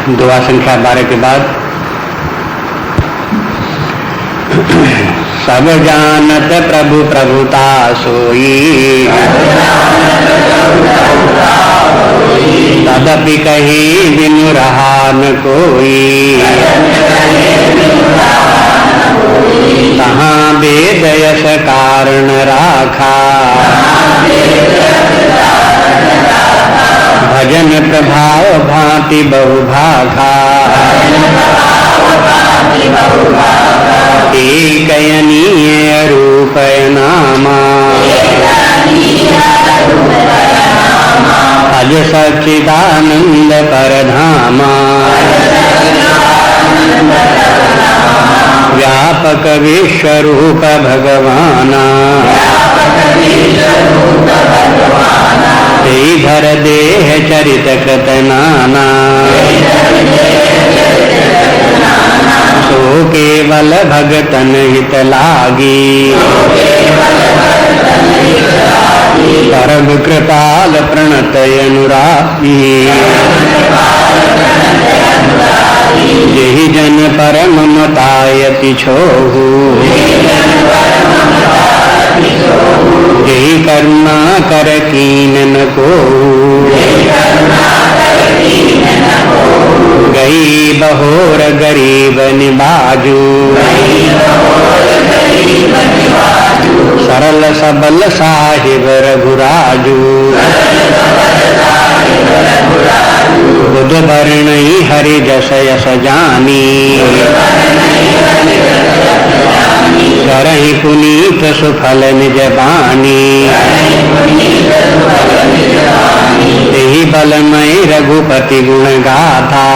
दुआ संख्या 12 के बाद सब जानत प्रभु प्रभुता सोई, तदपि कही बिनु रहा न कोई। तहाँ वेद यश कारण राखा, भजन प्रभाव भांति बहुभाखा। एक अयनीय रूप नामा, अज सच्चिदानंद परधामा। व्यापक विश्वरूप भगवाना, धर देह चरित कृत नाना। सो केवल भगतन हित लागी, परम कृपाल प्रणत अनुरागी। यही जन परम मतायति छोहु, यही करुणा कर कीन को। गई बहोर गरीब निबाजू, सरल सबल साहिब रघुराजू। बुध वर्णई हरि जस यस जानी, करहि पुनीत सुफल निज बानी। तेहि बलमय रघुपति गुण गाथा,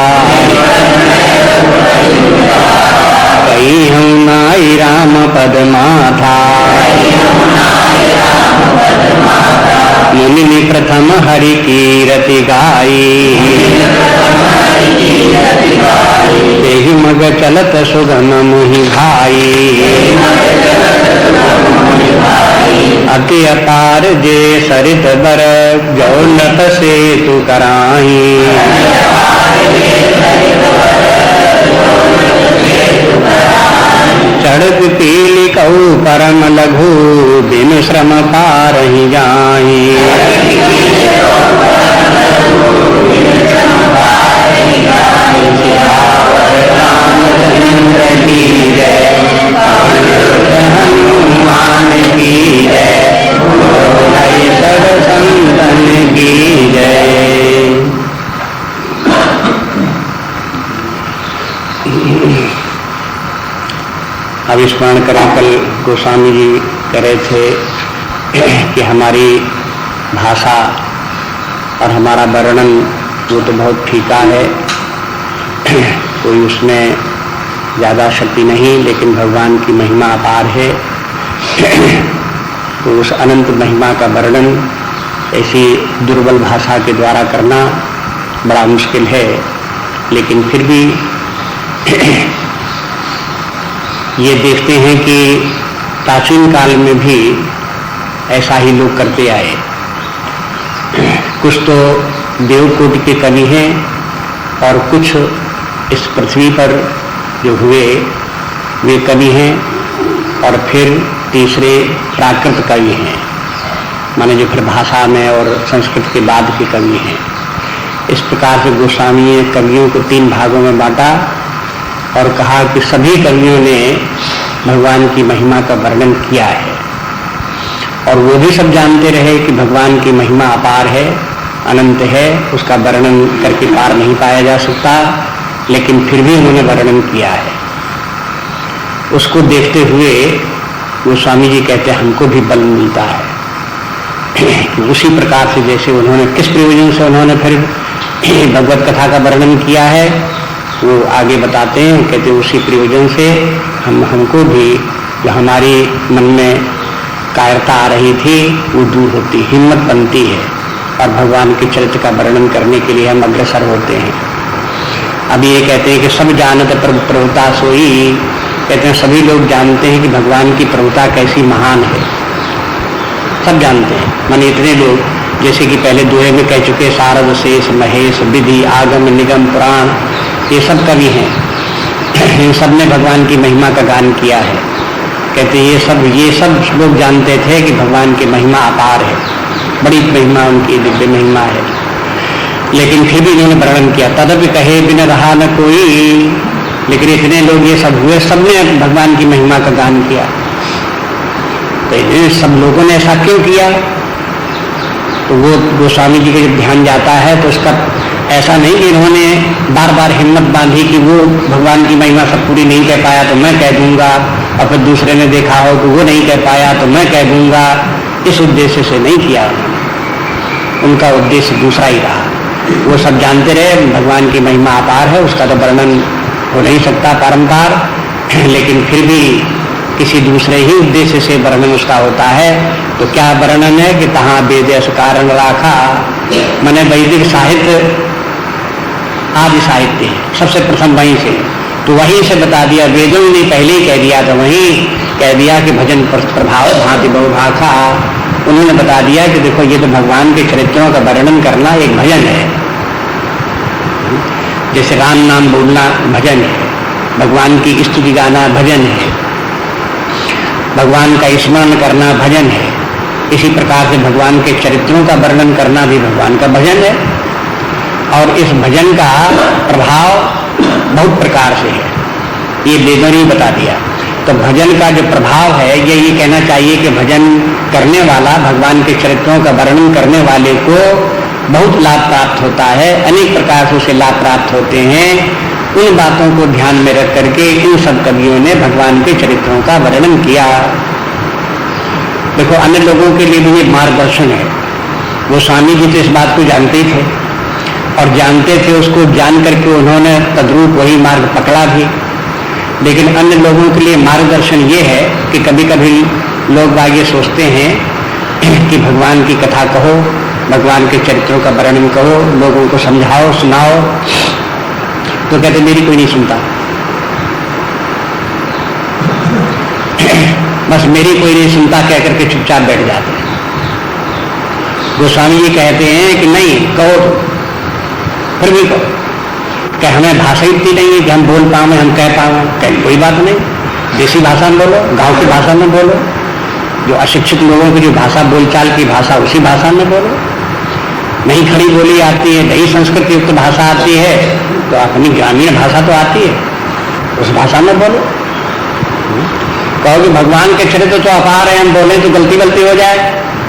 कही हूँ नाई राम पद माथा। मुनि प्रथम हरि कीरति गाई, तेहि मग चलत सुगम मुहि भाई। अति अपार जे सरित बर, गौलत सेतु कराही। चढ़क पीली कऊ परम लघु, बिनु श्रम पारहि जाहि। हनुमान की जय, सब संतन की जय। अब स्मरण करें, कल गोस्वामी जी कह रहे थे कि हमारी भाषा और हमारा वर्णन वो तो बहुत फीका है, कोई उसमें ज़्यादा शक्ति नहीं, लेकिन भगवान की महिमा अपार है। तो उस अनंत महिमा का वर्णन ऐसी दुर्बल भाषा के द्वारा करना बड़ा मुश्किल है। लेकिन फिर भी ये देखते हैं कि प्राचीन काल में भी ऐसा ही लोग करते आए। कुछ तो देवकोटि के कवि हैं और कुछ इस पृथ्वी पर जो हुए वे कवि हैं, और फिर तीसरे प्राकृत कवि हैं, माने जो फिर भाषा में और संस्कृत के बाद के कवि हैं। इस प्रकार से गोस्वामी ने कवियों को 3 भागों में बांटा और कहा कि सभी कवियों ने भगवान की महिमा का वर्णन किया है, और वो भी सब जानते रहे कि भगवान की महिमा अपार है, अनंत है, उसका वर्णन करके पार नहीं पाया जा सकता, लेकिन फिर भी उन्होंने वर्णन किया है। उसको देखते हुए गोस्वामी जी कहते हैं हमको भी बल मिलता है कि उसी प्रकार से जैसे उन्होंने किस प्रयोजन से उन्होंने फिर भगवत कथा का वर्णन किया है वो आगे बताते हैं। कहते उसी प्रयोजन से हमको भी जो हमारी मन में कायरता आ रही थी वो दूर होती, हिम्मत बनती है, और भगवान के चरित्र का वर्णन करने के लिए हम अग्रसर होते हैं। अब ये कहते हैं कि सब जानत प्रभुता सोई, कहते हैं सभी लोग जानते हैं कि भगवान की प्रभुता कैसी महान है, सब जानते हैं। माने इतने लोग जैसे कि पहले दोहे में कह चुके, सारद शेष महेश विधि आगम निगम पुराण, ये सब कवि हैं, इन सब ने भगवान की महिमा का गान किया है। कहते ये सब लोग जानते थे कि भगवान की महिमा अपार है, बड़ी महिमा उनकी, दिव्य महिमा है, लेकिन फिर भी इन्होंने वर्णन किया। तदपि कहे बिन रहा न कोई, लेकिन इतने लोग ये सब हुए, सबने भगवान की महिमा का गान किया। तो इन सब लोगों ने ऐसा क्यों किया? तो वो गोस्वामी जी का जब ध्यान जाता है तो उसका ऐसा नहीं कि इन्होंने बार बार हिम्मत बांधी कि वो भगवान की महिमा सब पूरी नहीं कह पाया तो मैं कह दूंगा, और फिर दूसरे ने देखा हो कि वो नहीं कह पाया तो मैं कह दूंगा, इस उद्देश्य से नहीं किया। उनका उद्देश्य दूसरा ही रहा। वो सब जानते रहे भगवान की महिमा अपार है, उसका तो वर्णन हो नहीं सकता पारंपार, लेकिन फिर भी किसी दूसरे ही उद्देश्य से वर्णन उसका होता है। तो क्या वर्णन है कि तहाँ वेद कारण राखा, माने वैदिक साहित्य आदि साहित्य है, सबसे प्रथम वहीं से, तो वहीं से बता दिया। वेदों ने पहले ही कह दिया, तो वहीं कह दिया कि भजन प्रभाव भांति बहुभाखा। उन्होंने बता दिया कि देखो ये तो भगवान के चरित्रों का वर्णन करना एक भजन है। जैसे राम नाम बोलना भजन है, भगवान की स्तुति गाना भजन है, भगवान का स्मरण करना भजन है। इसी प्रकार से भगवान के चरित्रों का वर्णन करना भी भगवान का भजन है। और इस भजन का प्रभाव बहुत प्रकार से है, ये वेदों ने बता दिया। तो भजन का जो प्रभाव है ये कहना चाहिए कि भजन करने वाला, भगवान के चरित्रों का वर्णन करने वाले को बहुत लाभ प्राप्त होता है, अनेक प्रकार से उसे लाभ प्राप्त होते हैं। उन बातों को ध्यान में रख करके इन सब कवियों ने भगवान के चरित्रों का वर्णन किया। देखो अन्य लोगों के लिए भी ये मार्गदर्शन है। वो स्वामी जी तो इस बात को जानते ही थे और जानते थे, उसको जान करके उन्होंने तद्रूप वही मार्ग पकड़ा भी। लेकिन अन्य लोगों के लिए मार्गदर्शन ये है कि कभी कभी लोग ये सोचते हैं कि भगवान की कथा कहो, भगवान के चरित्रों का वर्णन करो, लोगों को समझाओ सुनाओ, तो कहते मेरी कोई नहीं सुनता, बस मेरी कोई नहीं सुनता कह करके चुपचाप बैठ जाते हैं। गोस्वामी जी कहते हैं कि नहीं कहो, फिर भी कहो, कि हमें भाषा इतनी नहीं है कि हम बोल पाए, हम कह पाए। कहीं कोई बात नहीं, देसी भाषा में बोलो, गांव की भाषा में बोलो, जो अशिक्षित लोगों की जो भाषा बोलचाल की भाषा उसी भाषा में बोलो। नहीं खड़ी बोली आती है, नहीं संस्कृत युक्त भाषा आती है, तो अपनी ग्रामीण भाषा तो आती है, उस भाषा में बोलो। कहो कि भगवान के चरित्र तो अपार है, हम बोले तो गलती हो जाए।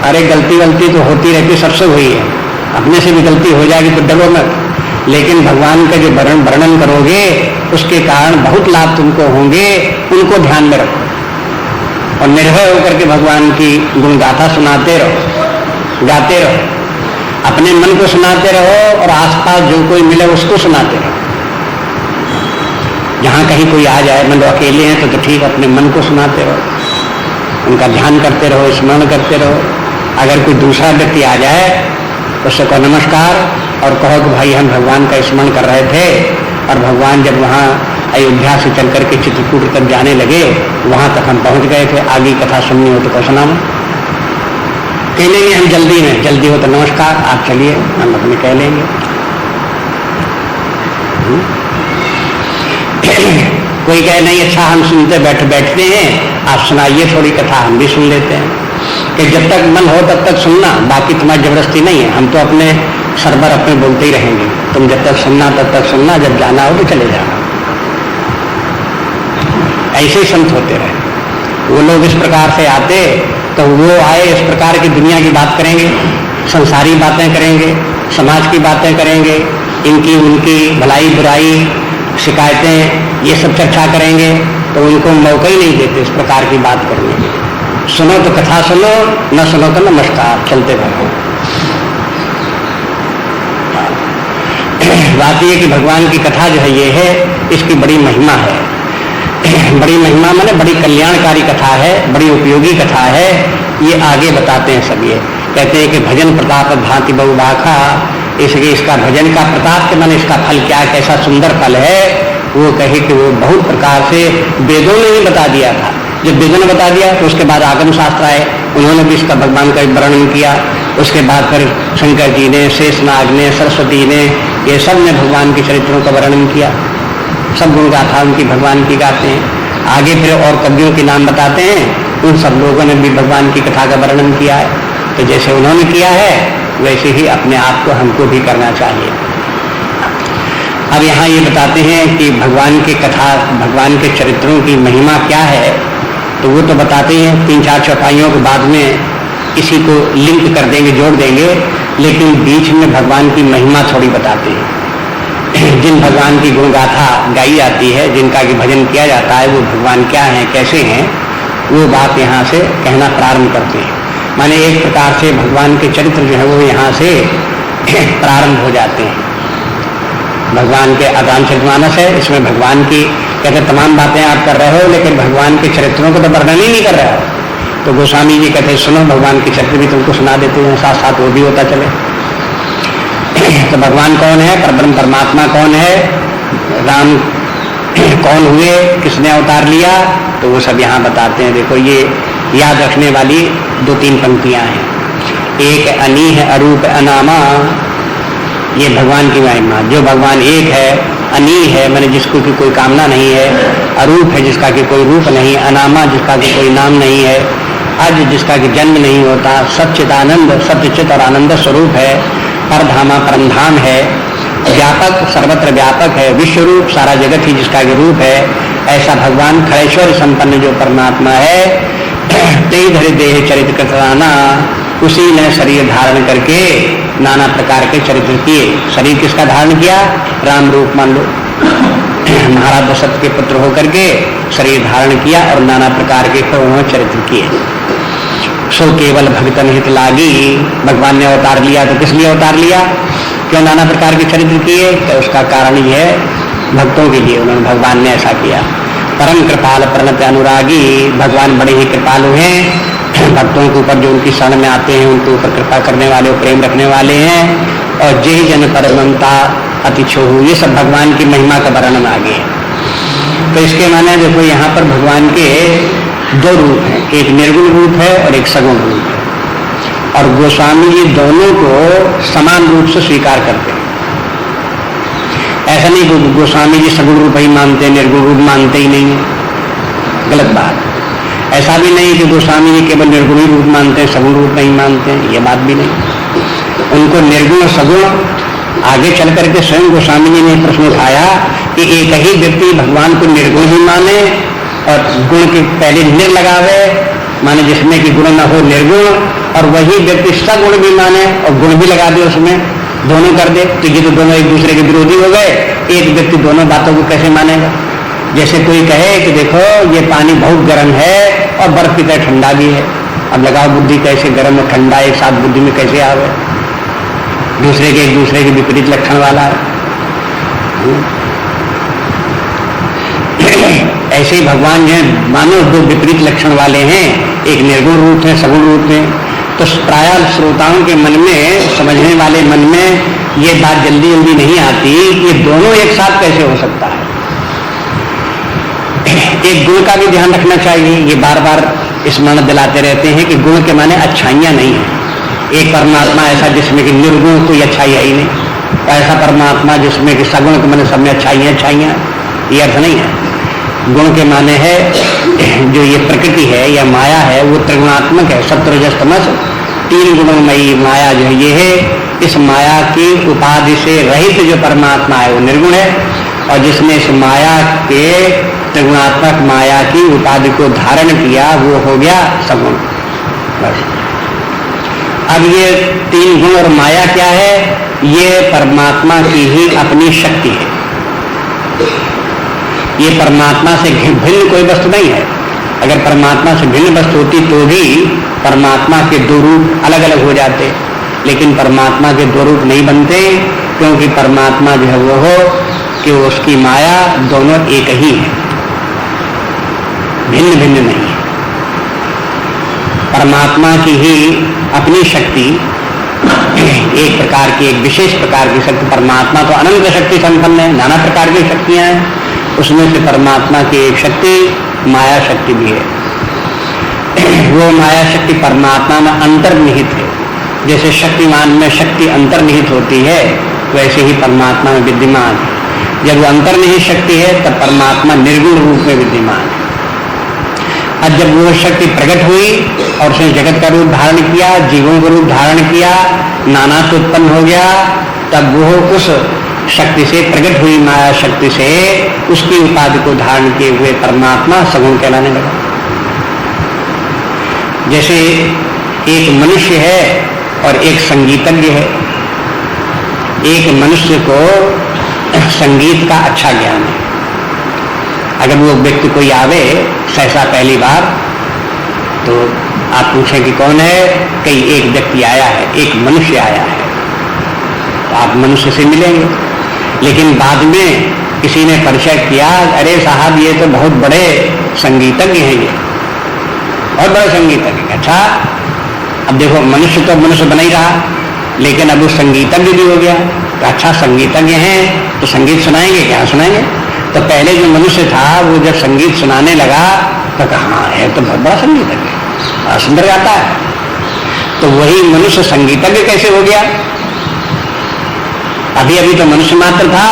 अरे गलती तो होती रहती, सबसे हुई है, अपने से भी गलती हो जाएगी तो डरो मत। लेकिन भगवान का जो वर्णन करोगे उसके कारण बहुत लाभ तुमको होंगे, उनको ध्यान में रखो और निर्भय होकर के भगवान की गुण गाथा सुनाते रहो, गाते रहो, अपने मन को सुनाते रहो और आसपास जो कोई मिले उसको सुनाते रहो। जहाँ कहीं कोई आ जाए, मतलब अकेले हैं तो ठीक, अपने मन को सुनाते रहो, उनका ध्यान करते रहो, स्मरण करते रहो। अगर कोई दूसरा व्यक्ति आ जाए उससे कहो नमस्कार और कहो कि भाई हम भगवान का स्मरण कर रहे थे और भगवान जब वहाँ अयोध्या से चल करके चित्रकूट तक जाने लगे, वहाँ तक हम पहुँच गए थे, आगे कथा सुननी हो तो कहो सुनाओ। कह लेंगे हम जल्दी हो तो नमस्कार, आप चलिए, हम अपने कह लेंगे। कोई कहे नहीं अच्छा हम सुनते बैठते हैं, आप सुनाइए थोड़ी कथा, हम भी सुन लेते हैं। कि जब तक मन हो तब तक सुनना, बाकी तुम्हारी जबरदस्ती नहीं है, हम तो अपने सरबर अपने बोलते ही रहेंगे, तुम जब तक सुनना तब तक सुनना, जब जाना हो तो चले जाना। ऐसे ही संत होते रहे। वो लोग इस प्रकार से आते तो वो आए इस प्रकार की दुनिया की बात करेंगे, संसारी बातें करेंगे, समाज की बातें करेंगे, इनकी उनकी भलाई बुराई शिकायतें ये सब चर्चा करेंगे, तो उनको मौका ही नहीं देते इस प्रकार की बात करने के। सुनो तो कथा सुनो, न सुनो तो नमस्कार, चलते रहो। बात यह कि भगवान की कथा जो है ये है, इसकी बड़ी महिमा है। बड़ी महिमा माने बड़ी कल्याणकारी कथा है, बड़ी उपयोगी कथा है। ये आगे बताते हैं सब। ये कहते हैं कि भजन प्रताप भांति बहुबाखा, इसलिए इसका भजन का प्रताप के माने इसका फल क्या, कैसा सुंदर फल है, वो कहे कि वो बहुत प्रकार से वेदों ने ही बता दिया था। जब वेदों ने बता दिया तो उसके बाद आगम शास्त्र आए, उन्होंने भी इसका भगवान का वर्णन किया। उसके बाद फिर शंकर जी ने, शेषनाग ने, सरस्वती ने, ये सब ने भगवान के चरित्रों का वर्णन किया। सब गुण गाथा उनकी भगवान की गाते हैं। आगे फिर और कवियों के नाम बताते हैं, उन सब लोगों ने भी भगवान की कथा का वर्णन किया है। तो जैसे उन्होंने किया है वैसे ही अपने आप को हमको भी करना चाहिए। अब यहाँ ये बताते हैं कि भगवान की कथा, भगवान के चरित्रों की महिमा क्या है, तो वो तो बताते हैं 3-4 चौपाइयों के बाद में इसी को लिंक कर देंगे, जोड़ देंगे, लेकिन बीच में भगवान की महिमा थोड़ी बताते हैं। जिन भगवान की गुणगाथा गाई जाती है, जिनका कि भजन किया जाता है, वो भगवान क्या हैं, कैसे हैं, वो बात यहाँ से कहना प्रारंभ करते हैं। माने एक प्रकार से भगवान के चरित्र जो है वो यहाँ से प्रारंभ हो जाते हैं। भगवान के अगामचरितमानस है, इसमें भगवान की कहते तमाम बातें आप कर रहे हो, लेकिन भगवान के चरित्रों को तो वर्णन ही नहीं कर रहे हो। तो गोस्वामी जी कहते सुनो, भगवान के चरित्र भी तुमको सुना देते हैं, साथ साथ वो भी होता चले। तो भगवान कौन है, परब्रह्म परमात्मा कौन है, राम कौन हुए, किसने अवतार लिया, तो वो सब यहाँ बताते हैं। देखो ये याद रखने वाली 2-3 पंक्तियां हैं। एक अनीह अरूप अनामा, ये भगवान की महिमा। जो भगवान एक है, अनी है मैंने जिसको की कोई कामना नहीं है, अरूप है जिसका कि कोई रूप नहीं, अनामा जिसका कि कोई नाम नहीं है, अज जिसका कि जन्म नहीं होता, सच्चिदानंद सत्यचित और आनंद स्वरूप है, परधामा परमधाम है, व्यापक सर्वत्र व्यापक है, विश्व रूप सारा जगत ही जिसका कि रूप है, ऐसा भगवान खड़ेश्वर संपन्न जो परमात्मा है, तेई धरे देह चरित्र कृतराना, उसी ने शरीर धारण करके नाना प्रकार के चरित्र किए। शरीर किसका धारण किया, राम रूप मान लो, महाराज दशरथ के पुत्र होकर के शरीर धारण किया और नाना प्रकार के उन्होंने चरित्र किए। सो केवल भक्तन हित लागी, भगवान ने अवतार लिया तो किस लिए अवतार लिया, क्यों नाना प्रकार के चरित्र किए, तो उसका कारण ये है भक्तों के लिए उन्होंने भगवान ने ऐसा किया। परम कृपाल प्रणत अनुरागी, भगवान बड़े ही कृपालु हैं, भक्तों के ऊपर जो उनकी शरण में आते हैं उनके ऊपर कृपा करने वाले, प्रेम रखने वाले हैं। और जय जन पर ममता अति छोहू, ये सब भगवान की महिमा का वर्णन आगे है। तो इसके माने देखो यहाँ पर भगवान के 2 रूप हैं, एक निर्गुण रूप है और एक सगुण रूप है। और गोस्वामी जी दोनों को समान रूप से स्वीकार करते हैं। ऐसा नहीं कि गोस्वामी जी सगुण रूप ही मानते हैं, निर्गुण रूप मानते ही नहीं है, गलत बात। ऐसा भी नहीं कि गोस्वामी जी केवल निर्गुण ही रूप मानते हैं, सगुण रूप नहीं मानते हैं, ये बात भी नहीं। उनको निर्गुण सगुण आगे चल करके स्वयं गोस्वामी जी ने प्रश्न उठाया कि एक ही व्यक्ति भगवान को निर्गुण ही माने और गुण के पहले निर लगावे, माने जिसमें कि गुण न हो निर्गुण, और वही व्यक्ति सगुण भी माने और गुण भी लगा दे उसमें, दोनों कर दे, तो ये तो दोनों एक दूसरे के विरोधी हो गए। एक व्यक्ति दोनों बातों को कैसे मानेगा। जैसे कोई कहे कि देखो ये पानी बहुत गर्म है और बर्फ की तरह ठंडा भी है, अब लगाओ बुद्धि कैसे गर्म और ठंडा एक साथ बुद्धि में कैसे आवे, दूसरे के एक दूसरे के विपरीत लक्षण वाला है। ऐसे ही भगवान जो मानो 2 विपरीत लक्षण वाले हैं, एक निर्गुण रूप है, सगुण रूप है। तो प्राय श्रोताओं के मन में, समझने वाले मन में ये बात जल्दी जल्दी नहीं आती कि ये दोनों एक साथ कैसे हो सकता है। एक गुण का भी ध्यान रखना चाहिए, ये बार बार स्मरण दिलाते रहते हैं कि गुण के माने अच्छाइयां नहीं है। एक परमात्मा ऐसा जिसमें कि निर्गुण कोई अच्छाई है ही नहीं, ऐसा परमात्मा जिसमें कि सगुण के माने सब में अच्छाइयां अच्छाइयां, ये अर्थ नहीं है। गुण के माने है जो ये प्रकृति है या माया है वो त्रिगुणात्मक है, सत्व रजस तमस 3 गुणोमयी माया जो है ये है। इस माया की उपाधि से रहित जो परमात्मा है वो निर्गुण है, और जिसने इस माया के त्रिगुणात्मक माया की उपाधि को धारण किया वो हो गया सगुण। बस अब ये 3 गुण और माया क्या है, ये परमात्मा की ही अपनी शक्ति है। ये परमात्मा से भिन्न कोई वस्तु नहीं है। अगर परमात्मा से भिन्न वस्तु होती तो भी परमात्मा के 2 रूप अलग अलग हो जाते, लेकिन परमात्मा के 2 रूप नहीं बनते, क्योंकि परमात्मा जो है वो हो कि उसकी माया दोनों एक ही है, भिन्न भिन्न नहीं है। परमात्मा की ही अपनी शक्ति, एक प्रकार की, एक विशेष प्रकार की शक्ति। परमात्मा तो अनंत शक्ति संपन्न है, नाना प्रकार की शक्तियां हैं, उसमें से परमात्मा की एक शक्ति माया शक्ति भी है। वो माया शक्ति परमात्मा में अंतर्निहित है। जैसे शक्तिमान में शक्ति अंतर्निहित होती है, वैसे ही परमात्मा में विद्यमान है। जब वो अंतर्निहित शक्ति है तब परमात्मा निर्गुण रूप में विद्यमान है। अब जब वो शक्ति प्रकट हुई और उसने जगत का रूप धारण किया, जीवों का रूप धारण किया, नानात्व उत्पन्न हो गया, तब वो उस शक्ति से प्रकट हुई माया शक्ति से उसकी उपाधि को धारण किए हुए परमात्मा सगुण कहलाने लगा। जैसे एक मनुष्य है और एक संगीतज्ञ है। एक मनुष्य को संगीत का अच्छा ज्ञान है। अगर वो व्यक्ति कोई आवे सहसा पहली बार तो आप पूछें कि कौन है, कई एक व्यक्ति आया है, एक मनुष्य आया है, तो आप मनुष्य से मिलेंगे। लेकिन बाद में किसी ने परिचय किया, अरे साहब ये तो बहुत बड़े संगीतज्ञ हैं, ये बहुत बड़े संगीतज्ञ। अच्छा, अब देखो मनुष्य तो मनुष्य बना ही रहा, लेकिन अब वो संगीतज्ञ भी हो गया। तो अच्छा संगीतज्ञ हैं तो संगीत सुनाएंगे, क्या सुनाएंगे? तो पहले जो मनुष्य था वो जब संगीत सुनाने लगा तो कहा है तो बहुत बड़ा संगीतज्ञ, सुंदर गाता है। तो वही मनुष्य संगीतज्ञ कैसे हो गया? अभी अभी तो मनुष्य मात्र था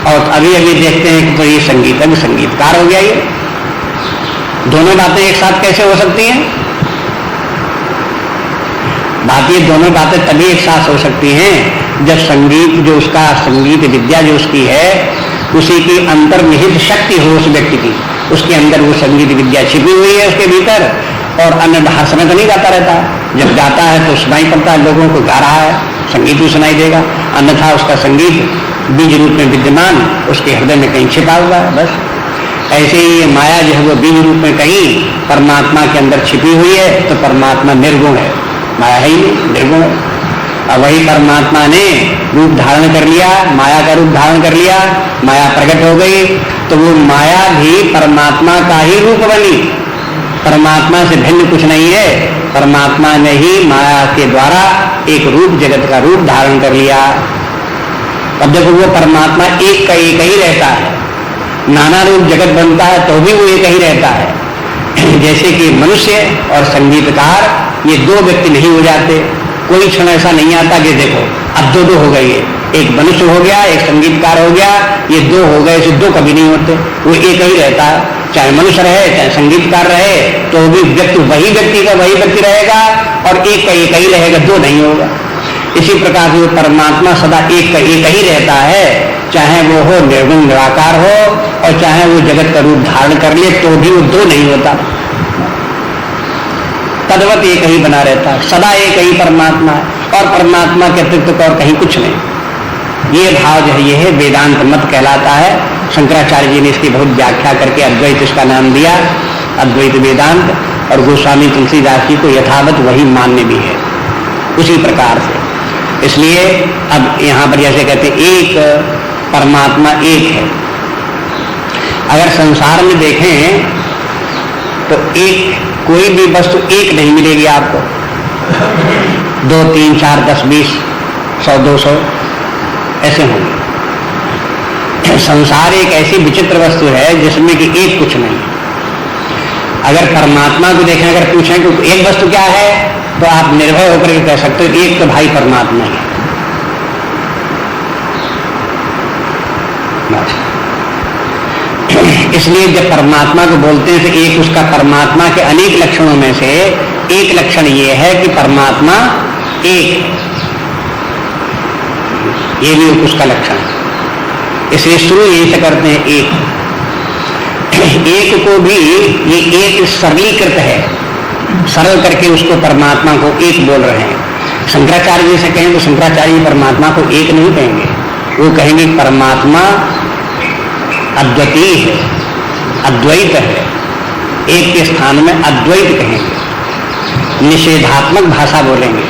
और अभी अभी देखते हैं कि तो ये संगीतज्ञ संगीतकार हो गया। ये दोनों बातें एक साथ कैसे हो सकती हैं? बात ये दोनों बातें तभी एक साथ हो सकती हैं जब संगीत जो उसका संगीत विद्या जो उसकी है उसी की अंतर्निहित शक्ति हो उस व्यक्ति की, उसके अंदर वो संगीत विद्या छिपी हुई है उसके भीतर, और अन्य हर समय तो नहीं गाता रहता है। जब गाता है तो सुनाई पड़ता है, लोगों को गा रहा है, संगीत भी सुनाई देगा, अन्यथा उसका संगीत बीज रूप में विद्यमान उसके हृदय में कहीं छिपा हुआ है। बस ऐसे ही ये माया जो है वो बीज रूप में कहीं परमात्मा के अंदर छिपी हुई है, तो परमात्मा निर्गुण है, माया है ही नहीं, निर्गुण है। और वही परमात्मा ने रूप धारण कर लिया, माया का रूप धारण कर लिया, माया प्रकट हो गई, तो वो माया भी परमात्मा का ही रूप बनी, परमात्मा से भिन्न कुछ नहीं है। परमात्मा ने ही माया के द्वारा एक रूप, जगत का रूप धारण कर लिया। अब देखो वो परमात्मा एक का एक ही रहता है, नाना रूप जगत बनता है तो भी वो एक ही रहता है। जैसे कि मनुष्य और संगीतकार ये दो व्यक्ति नहीं हो जाते, कोई क्षण ऐसा नहीं आता कि देखो अब दो दो हो गई है, एक मनुष्य हो गया एक संगीतकार हो गया, ये दो हो गए, ऐसे दो कभी नहीं होते, वो एक ही रहता है। चाहे मनुष्य रहे चाहे संगीतकार रहे तो भी व्यक्ति वही व्यक्ति का वही व्यक्ति रहेगा और एक का एक ही रहेगा, दो नहीं होगा। इसी प्रकार से परमात्मा सदा एक का एक ही रहता है, चाहे वो हो निर्गुण निराकार हो और चाहे वो जगत का रूप धारण कर ले तो भी वो दो नहीं होता, तद्वत एक ही बना रहता है, सदा एक ही परमात्मा है और परमात्मा के अतिरिक्त और कहीं कुछ नहीं। ये भाव जो है ये है वेदांत मत कहलाता है। शंकराचार्य जी ने इसकी बहुत व्याख्या करके अद्वैत इसका नाम दिया, अद्वैत वेदांत, और गोस्वामी तुलसीदास जी को यथावत वही मान्य भी है उसी प्रकार से। इसलिए अब यहाँ पर जैसे कहते एक परमात्मा एक है। अगर संसार में देखें तो एक कोई भी वस्तु एक नहीं मिलेगी आपको, 2, 3, 4, 10, 20, 100, 200 ऐसे होंगे। संसार एक ऐसी विचित्र वस्तु है जिसमें कि एक कुछ नहीं। अगर परमात्मा को देखें, अगर पूछें कि एक वस्तु क्या है तो आप निर्भय होकर कह सकते हो एक तो भाई परमात्मा है। इसलिए जब परमात्मा को बोलते हैं तो एक उसका परमात्मा के अनेक लक्षणों में से एक लक्षण ये है कि परमात्मा एक, ये भी उसका लक्षण है। इसलिए शुरू यही से करते हैं एक को भी ये एक सरलीकृत है, सरल करके उसको परमात्मा को एक बोल रहे हैं। शंकराचार्य जी से कहें तो शंकराचार्य परमात्मा को एक नहीं कहेंगे, वो कहेंगे परमात्मा अद्वितीय है, अद्वैत है, एक के स्थान में अद्वैत कहेंगे, निषेधात्मक भाषा बोलेंगे।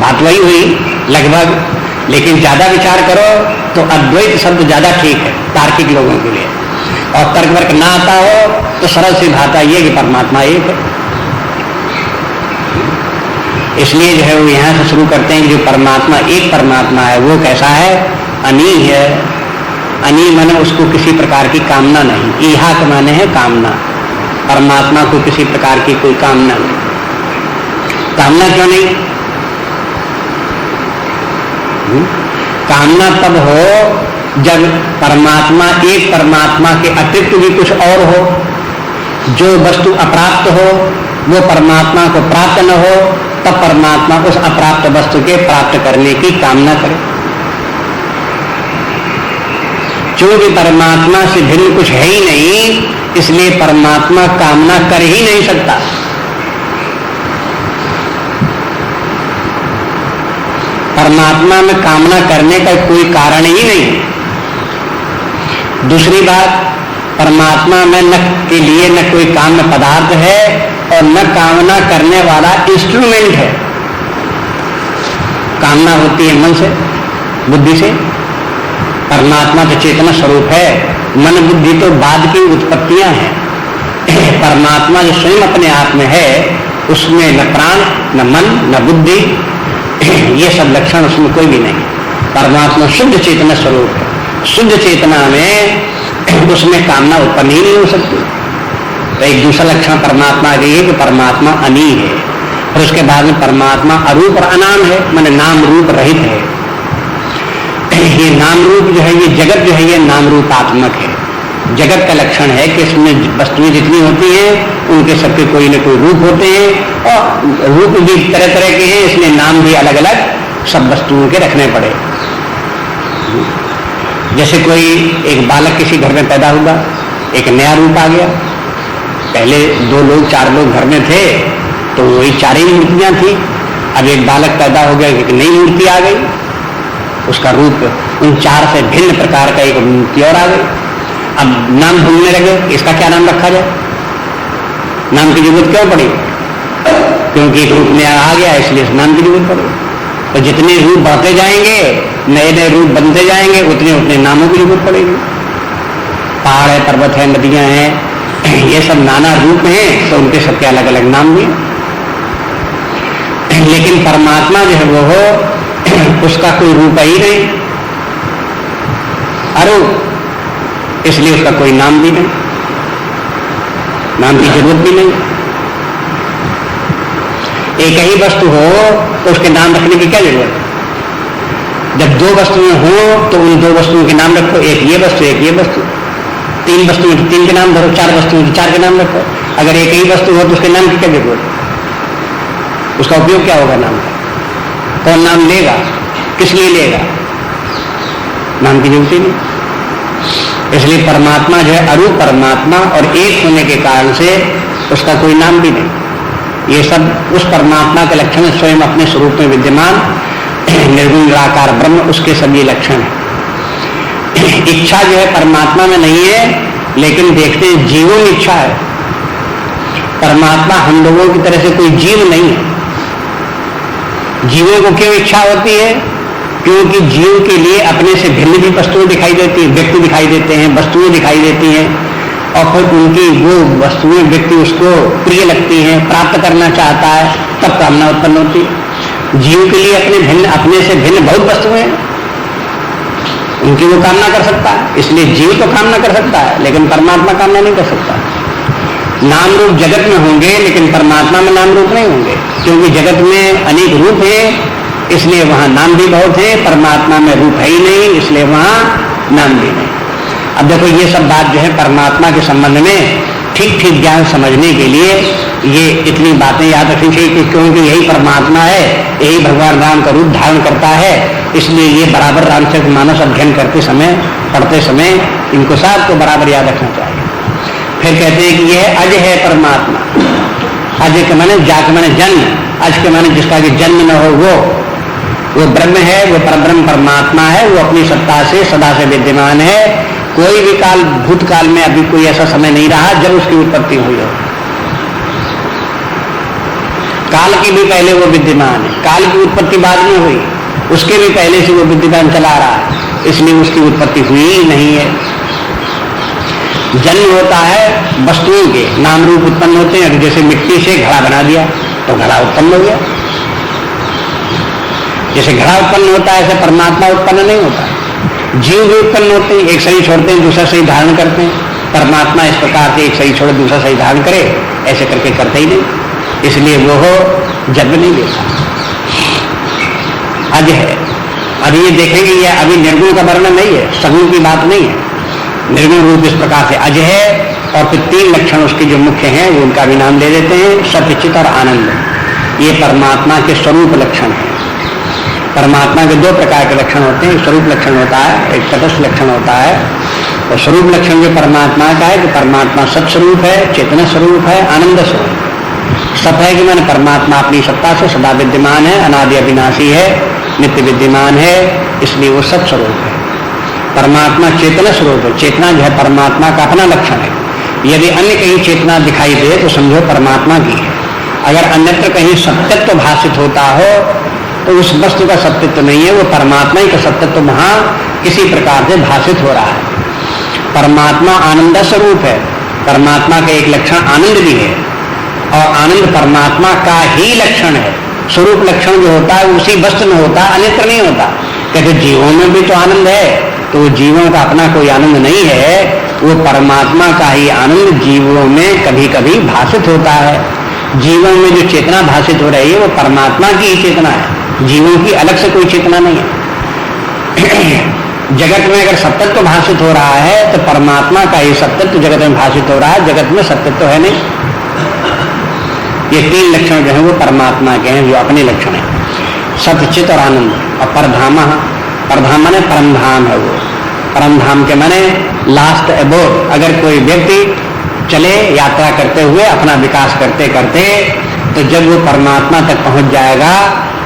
बात वही हुई लगभग, लेकिन ज्यादा विचार करो तो अद्वैत शब्द ज्यादा ठीक है तार्किक लोगों के लिए, और तर्क वर्क ना आता हो तो सरल सी भाषा ये कि परमात्मा एक है। इसलिए जो है वो यहाँ से शुरू करते हैं कि जो परमात्मा एक परमात्मा है वो कैसा है, अनी है। अनी माने उसको किसी प्रकार की कामना नहीं, इहा के माने है कामना, परमात्मा को किसी प्रकार की कोई कामना नहीं। कामना क्यों नहीं? कामना तब हो जब परमात्मा, एक परमात्मा के अतिरिक्त भी कुछ और हो, जो वस्तु अप्राप्त हो वो परमात्मा को प्राप्त न हो, तब परमात्मा उस अप्राप्त वस्तु के प्राप्त करने की कामना करे। क्योंकि परमात्मा से भिन्न कुछ है ही नहीं, इसलिए परमात्मा कामना कर ही नहीं सकता। परमात्मा में कामना करने का कोई कारण ही नहीं। दूसरी बात, परमात्मा में न के लिए न कोई काम्य पदार्थ है और न कामना करने वाला इंस्ट्रूमेंट है। कामना होती है मन से, बुद्धि से। परमात्मा तो चेतना स्वरूप है, मन बुद्धि तो बाद की उत्पत्तियां हैं। परमात्मा जो स्वयं अपने आप में है, उसमें न प्राण, न मन, न बुद्धि, ये सब लक्षण उसमें कोई भी नहीं। परमात्मा शुद्ध चेतना स्वरूप है। शुद्ध चेतना में उसमें कामना उत्पन्न ही नहीं हो सकती। तो एक दूसरा लक्षण परमात्मा का ये कि परमात्मा अनी है। और उसके बाद में परमात्मा अरूप और अनाम है, माने नाम रूप रहित है। ये नाम रूप जो है, ये जगत जो है, ये नाम रूपात्मक है। जगत का लक्षण है कि इसमें वस्तुएं जितनी होती हैं उनके सबके कोई न कोई रूप होते हैं और रूप भी तरह तरह के हैं, इसलिए नाम भी अलग अलग सब वस्तुओं के रखने पड़े। जैसे कोई एक बालक किसी घर में पैदा हुआ, एक नया रूप आ गया। पहले 2 लोग 4 लोग घर में थे तो वही 4 ही मूर्तियां थी। अब एक बालक पैदा हो गया, एक नई मूर्ति आ गई, उसका रूप उन 4 से भिन्न प्रकार का एक मूर्ति और आ गई। अब नाम भूलने लगे, इसका क्या नाम रखा जाए? नाम की जरूरत क्यों पड़ी? क्योंकि एक रूप नया आ गया, इसलिए इस नाम की जरूरत पड़ी। तो जितने रूप बढ़ते जाएंगे, नए नए रूप बनते जाएंगे, उतने उतने नामों की जरूरत पड़ेगी। पहाड़ है, पर्वत है, नदियां हैं, ये सब नाना रूप हैं, तो उनके सबके अलग अलग नाम भी। लेकिन परमात्मा जो है वो हो, उसका कोई रूप ही नहीं, अरूप, इसलिए उसका कोई नाम भी नहीं, नाम की जरूरत भी नहीं। एक ही वस्तु हो तो उसके नाम रखने की क्या जरूरत है? जब 2 वस्तुएं हो तो उन 2 वस्तुओं के नाम रखो, एक ये वस्तु, एक ये वस्तु। 3 वस्तुएं तो 3 के नाम धरो, 4 वस्तुएं तो 4 के नाम रखो। अगर एक ही वस्तु हो तो उसके नाम की क्या जरूरत है? उसका उपयोग क्या होगा नाम का? कौन नाम लेगा? किस लिए लेगा? नाम की जरूरत ही नहीं। इसलिए परमात्मा जो है अरूप परमात्मा और एक होने के कारण से उसका कोई नाम भी नहीं। ये सब उस परमात्मा के लक्षण है, स्वयं अपने स्वरूप में विद्यमान निर्गुण निराकार ब्रह्म, उसके सब ये लक्षण है। इच्छा जो है परमात्मा में नहीं है, लेकिन देखते हैं जीवों में इच्छा है। परमात्मा हम लोगों की तरह से कोई जीव नहीं है। जीवों को क्यों इच्छा होती है? क्योंकि जीव के लिए अपने से भिन्न भी वस्तुएं दिखाई देती है, व्यक्ति दिखाई देते हैं, वस्तुएं दिखाई देती हैं, और फिर उनकी वो वस्तुएं व्यक्ति उसको प्रिय लगती हैं, प्राप्त करना चाहता है, तब कामना उत्पन्न होती है। जीव के लिए अपने से भिन्न बहुत वस्तुएं हैं, उनकी वो कामना कर सकता है, इसलिए जीव तो कामना कर सकता है, लेकिन परमात्मा कामना नहीं कर सकता। नाम रूप जगत में होंगे, लेकिन परमात्मा में नाम रूप नहीं होंगे, क्योंकि जगत में अनेक रूप है, इसलिए वहां नाम भी बहुत है। परमात्मा में रूप है ही नहीं, इसलिए वहां नाम भी नहीं। अब देखो, ये सब बात जो है परमात्मा के संबंध में ठीक ठीक ज्ञान समझने के लिए ये इतनी बातें याद रखनी चाहिए कि क्योंकि यही परमात्मा है, यही भगवान राम का रूप धारण करता है, इसलिए ये बराबर रामचरित मानस अध्ययन करते समय, पढ़ते समय इनको सबको बराबर याद रखना चाहिए। फिर कहते हैं कि यह अज है परमात्मा। अज के माने जाके माने जन्म, अज के माने जिसका कि जन्म न हो वो ब्रह्म है, वो परब्रह्म परमात्मा है, वो अपनी सत्ता से सदा से विद्यमान है। कोई भी काल, भूतकाल में अभी कोई ऐसा समय नहीं रहा जब उसकी उत्पत्ति हुई हो। काल की भी पहले वो विद्यमान है, काल की उत्पत्ति बाद में हुई, उसके भी पहले से वो विद्यमान चला रहा है, इसलिए उसकी उत्पत्ति हुई ही नहीं है। जन्म होता है वस्तुओं के, नाम रूप उत्पन्न होते हैं। जैसे मिट्टी से घड़ा बना दिया तो घड़ा उत्पन्न हो गया। जैसे घड़ा उत्पन्न होता है, ऐसे परमात्मा उत्पन्न नहीं होता। जीव भी उत्पन्न होते हैं, एक शरीर छोड़ते हैं, दूसरा शरीर धारण करते हैं। परमात्मा इस प्रकार से एक शरीर छोड़े दूसरा शरीर धारण करे, ऐसे करके करते ही नहीं, इसलिए वो हो जन्म नहीं लेता। अज है, अभी ये देखेंगे, ये अभी निर्गुण का वर्णन नहीं है, सगुण की बात नहीं है। निर्गुण रूप इस प्रकार से अज है, और फिर 3 लक्षण उसके जो मुख्य हैं वो उनका भी नाम ले देते हैं, सत्य, चित और आनंद। ये परमात्मा के स्वरूप लक्षण है। परमात्मा के 2 प्रकार के लक्षण होते हैं, स्वरूप लक्षण होता है, एक तटस्थ लक्षण होता है। और स्वरूप लक्षण जो परमात्मा का है कि परमात्मा सत स्वरूप है, चेतना स्वरूप है, आनंद स्वरूप है। सत है कि मैंने परमात्मा अपनी सत्ता से सदा विद्यमान है, अनादि अविनाशी है, नित्य विद्यमान है, इसलिए वो सत स्वरूप है। परमात्मा चेतना स्वरूप है। चेतना जो है परमात्मा का अपना लक्षण है। यदि अन्य कहीं चेतना दिखाई दे तो समझो परमात्मा की है। अगर अन्यत्र कहीं सत्यत्व भाषित होता हो तो उस वस्तु का सत्यत्व नहीं है, वो परमात्मा ही का सत्यत्व वहां किसी प्रकार से भाषित हो रहा है। परमात्मा आनंद स्वरूप है। परमात्मा का एक लक्षण आनंद भी है, और आनंद परमात्मा का ही लक्षण है। स्वरूप लक्षण जो होता है उसी वस्तु में होता है, अन्यत्र नहीं होता। कहते जीवों में भी तो आनंद है, तो वो जीवों का अपना कोई आनंद नहीं है, वो परमात्मा का ही आनंद जीवों में कभी कभी भाषित होता है। जीवों में जो चेतना भाषित हो रही है वो परमात्मा की ही चेतना है, जीवों की अलग से कोई चेतना नहीं है। जगत में अगर सत्यत्व भाषित हो रहा है तो परमात्मा का ही सत्यत्व जगत में भाषित हो रहा है, जगत में सत्यत्व है नहीं। ये 3 लक्षण जो है वो परमात्मा के हैं, जो अपने लक्षण है, सत्य, चित और आनंद। और परधामा, परधाम माने परम धाम है वो। परम धाम के माने लास्ट एबोर्ड। अगर कोई व्यक्ति चले यात्रा करते हुए अपना विकास करते करते, तो जब वो परमात्मा तक पहुंच जाएगा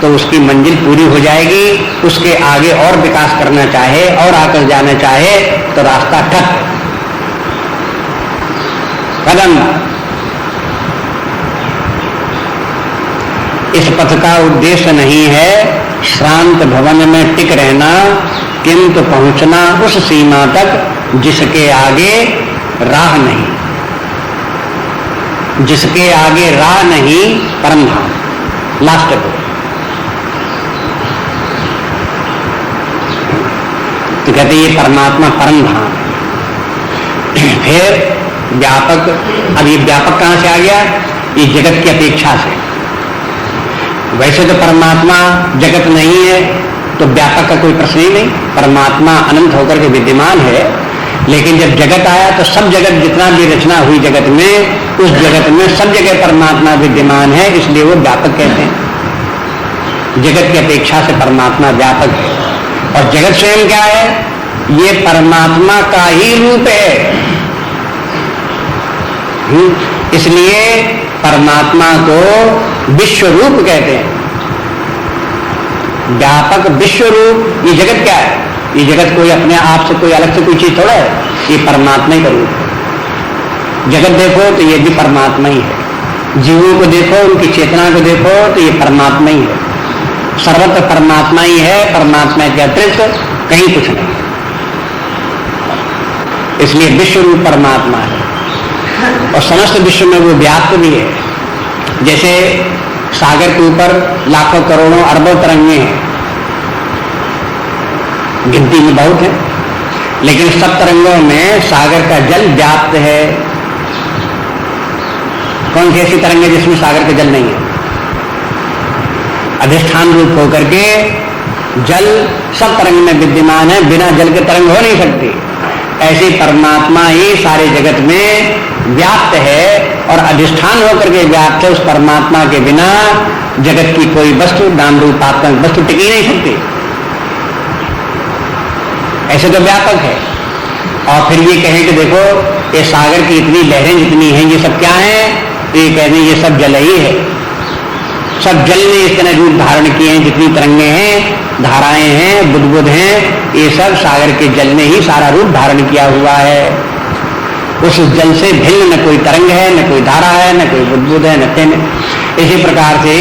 तो उसकी मंजिल पूरी हो जाएगी। उसके आगे और विकास करना चाहे और आकर जाना चाहे तो रास्ता ठप, कदम। इस पथ का उद्देश्य नहीं है श्रांत भवन में टिक रहना, किंतु पहुंचना उस सीमा तक जिसके आगे राह नहीं। जिसके आगे राह नहीं, परम धाम लास्ट को। तो कहते ये परमात्मा परम धाम। फिर व्यापक, अब ये व्यापक कहां से आ गया? ये जगत की अपेक्षा से। वैसे तो परमात्मा जगत नहीं है तो व्यापक का कोई प्रश्न ही नहीं, परमात्मा अनंत होकर के विद्यमान है। लेकिन जब जगत आया तो सब जगत, जितना भी रचना हुई जगत में, उस जगत में सब जगह परमात्मा विद्यमान है, इसलिए वो व्यापक कहते हैं। जगत की अपेक्षा से परमात्मा व्यापक है। और जगत स्वयं क्या है? ये परमात्मा का ही रूप है। इसलिए परमात्मा को विश्व रूप कहते हैं। व्यापक विश्व रूप। ये जगत क्या है? ये जगत कोई अपने आप से कोई अलग से कोई चीज थोड़ा है, ये परमात्मा ही का रूप है। जगत देखो तो ये भी परमात्मा ही है। जीवों को देखो, उनकी चेतना को देखो तो ये परमात्मा ही है। सर्वत्र परमात्मा ही है, परमात्मा के अतिरिक्त कहीं कुछ नहीं। इसलिए विश्व रूप परमात्मा है और समस्त विश्व में वो व्याप्त भी है। जैसे सागर के ऊपर लाखों करोड़ों अरबों तरंगे हैं, गिनती में बहुत है, लेकिन सब तरंगों में सागर का जल व्याप्त है। कौन सी ऐसी तरंग है जिसमें सागर का जल नहीं है? अधिष्ठान रूप होकर के जल सब तरंग में विद्यमान है, बिना जल के तरंग हो नहीं सकती। ऐसे परमात्मा ही सारे जगत में व्याप्त है और अधिष्ठान होकर के व्याप्त है। उस परमात्मा के बिना जगत की कोई वस्तु, नाम रूपात्मक वस्तु टिकी नहीं सकती। ऐसे तो व्यापक है। और फिर ये कहें कि देखो ये सागर की इतनी लहरें जितनी हैं, ये सब क्या है? ये कहते हैं ये सब जल ही है। सब जल ने इस तरह रूप धारण किए हैं। जितनी तरंगे हैं, धाराएं हैं, बुदबुद हैं, ये सब सागर के जल ने ही सारा रूप धारण किया हुआ है। उस जल से भिन्न न कोई तरंग है, न कोई धारा है, न कोई बुदबुद है, न तेन। इसी प्रकार से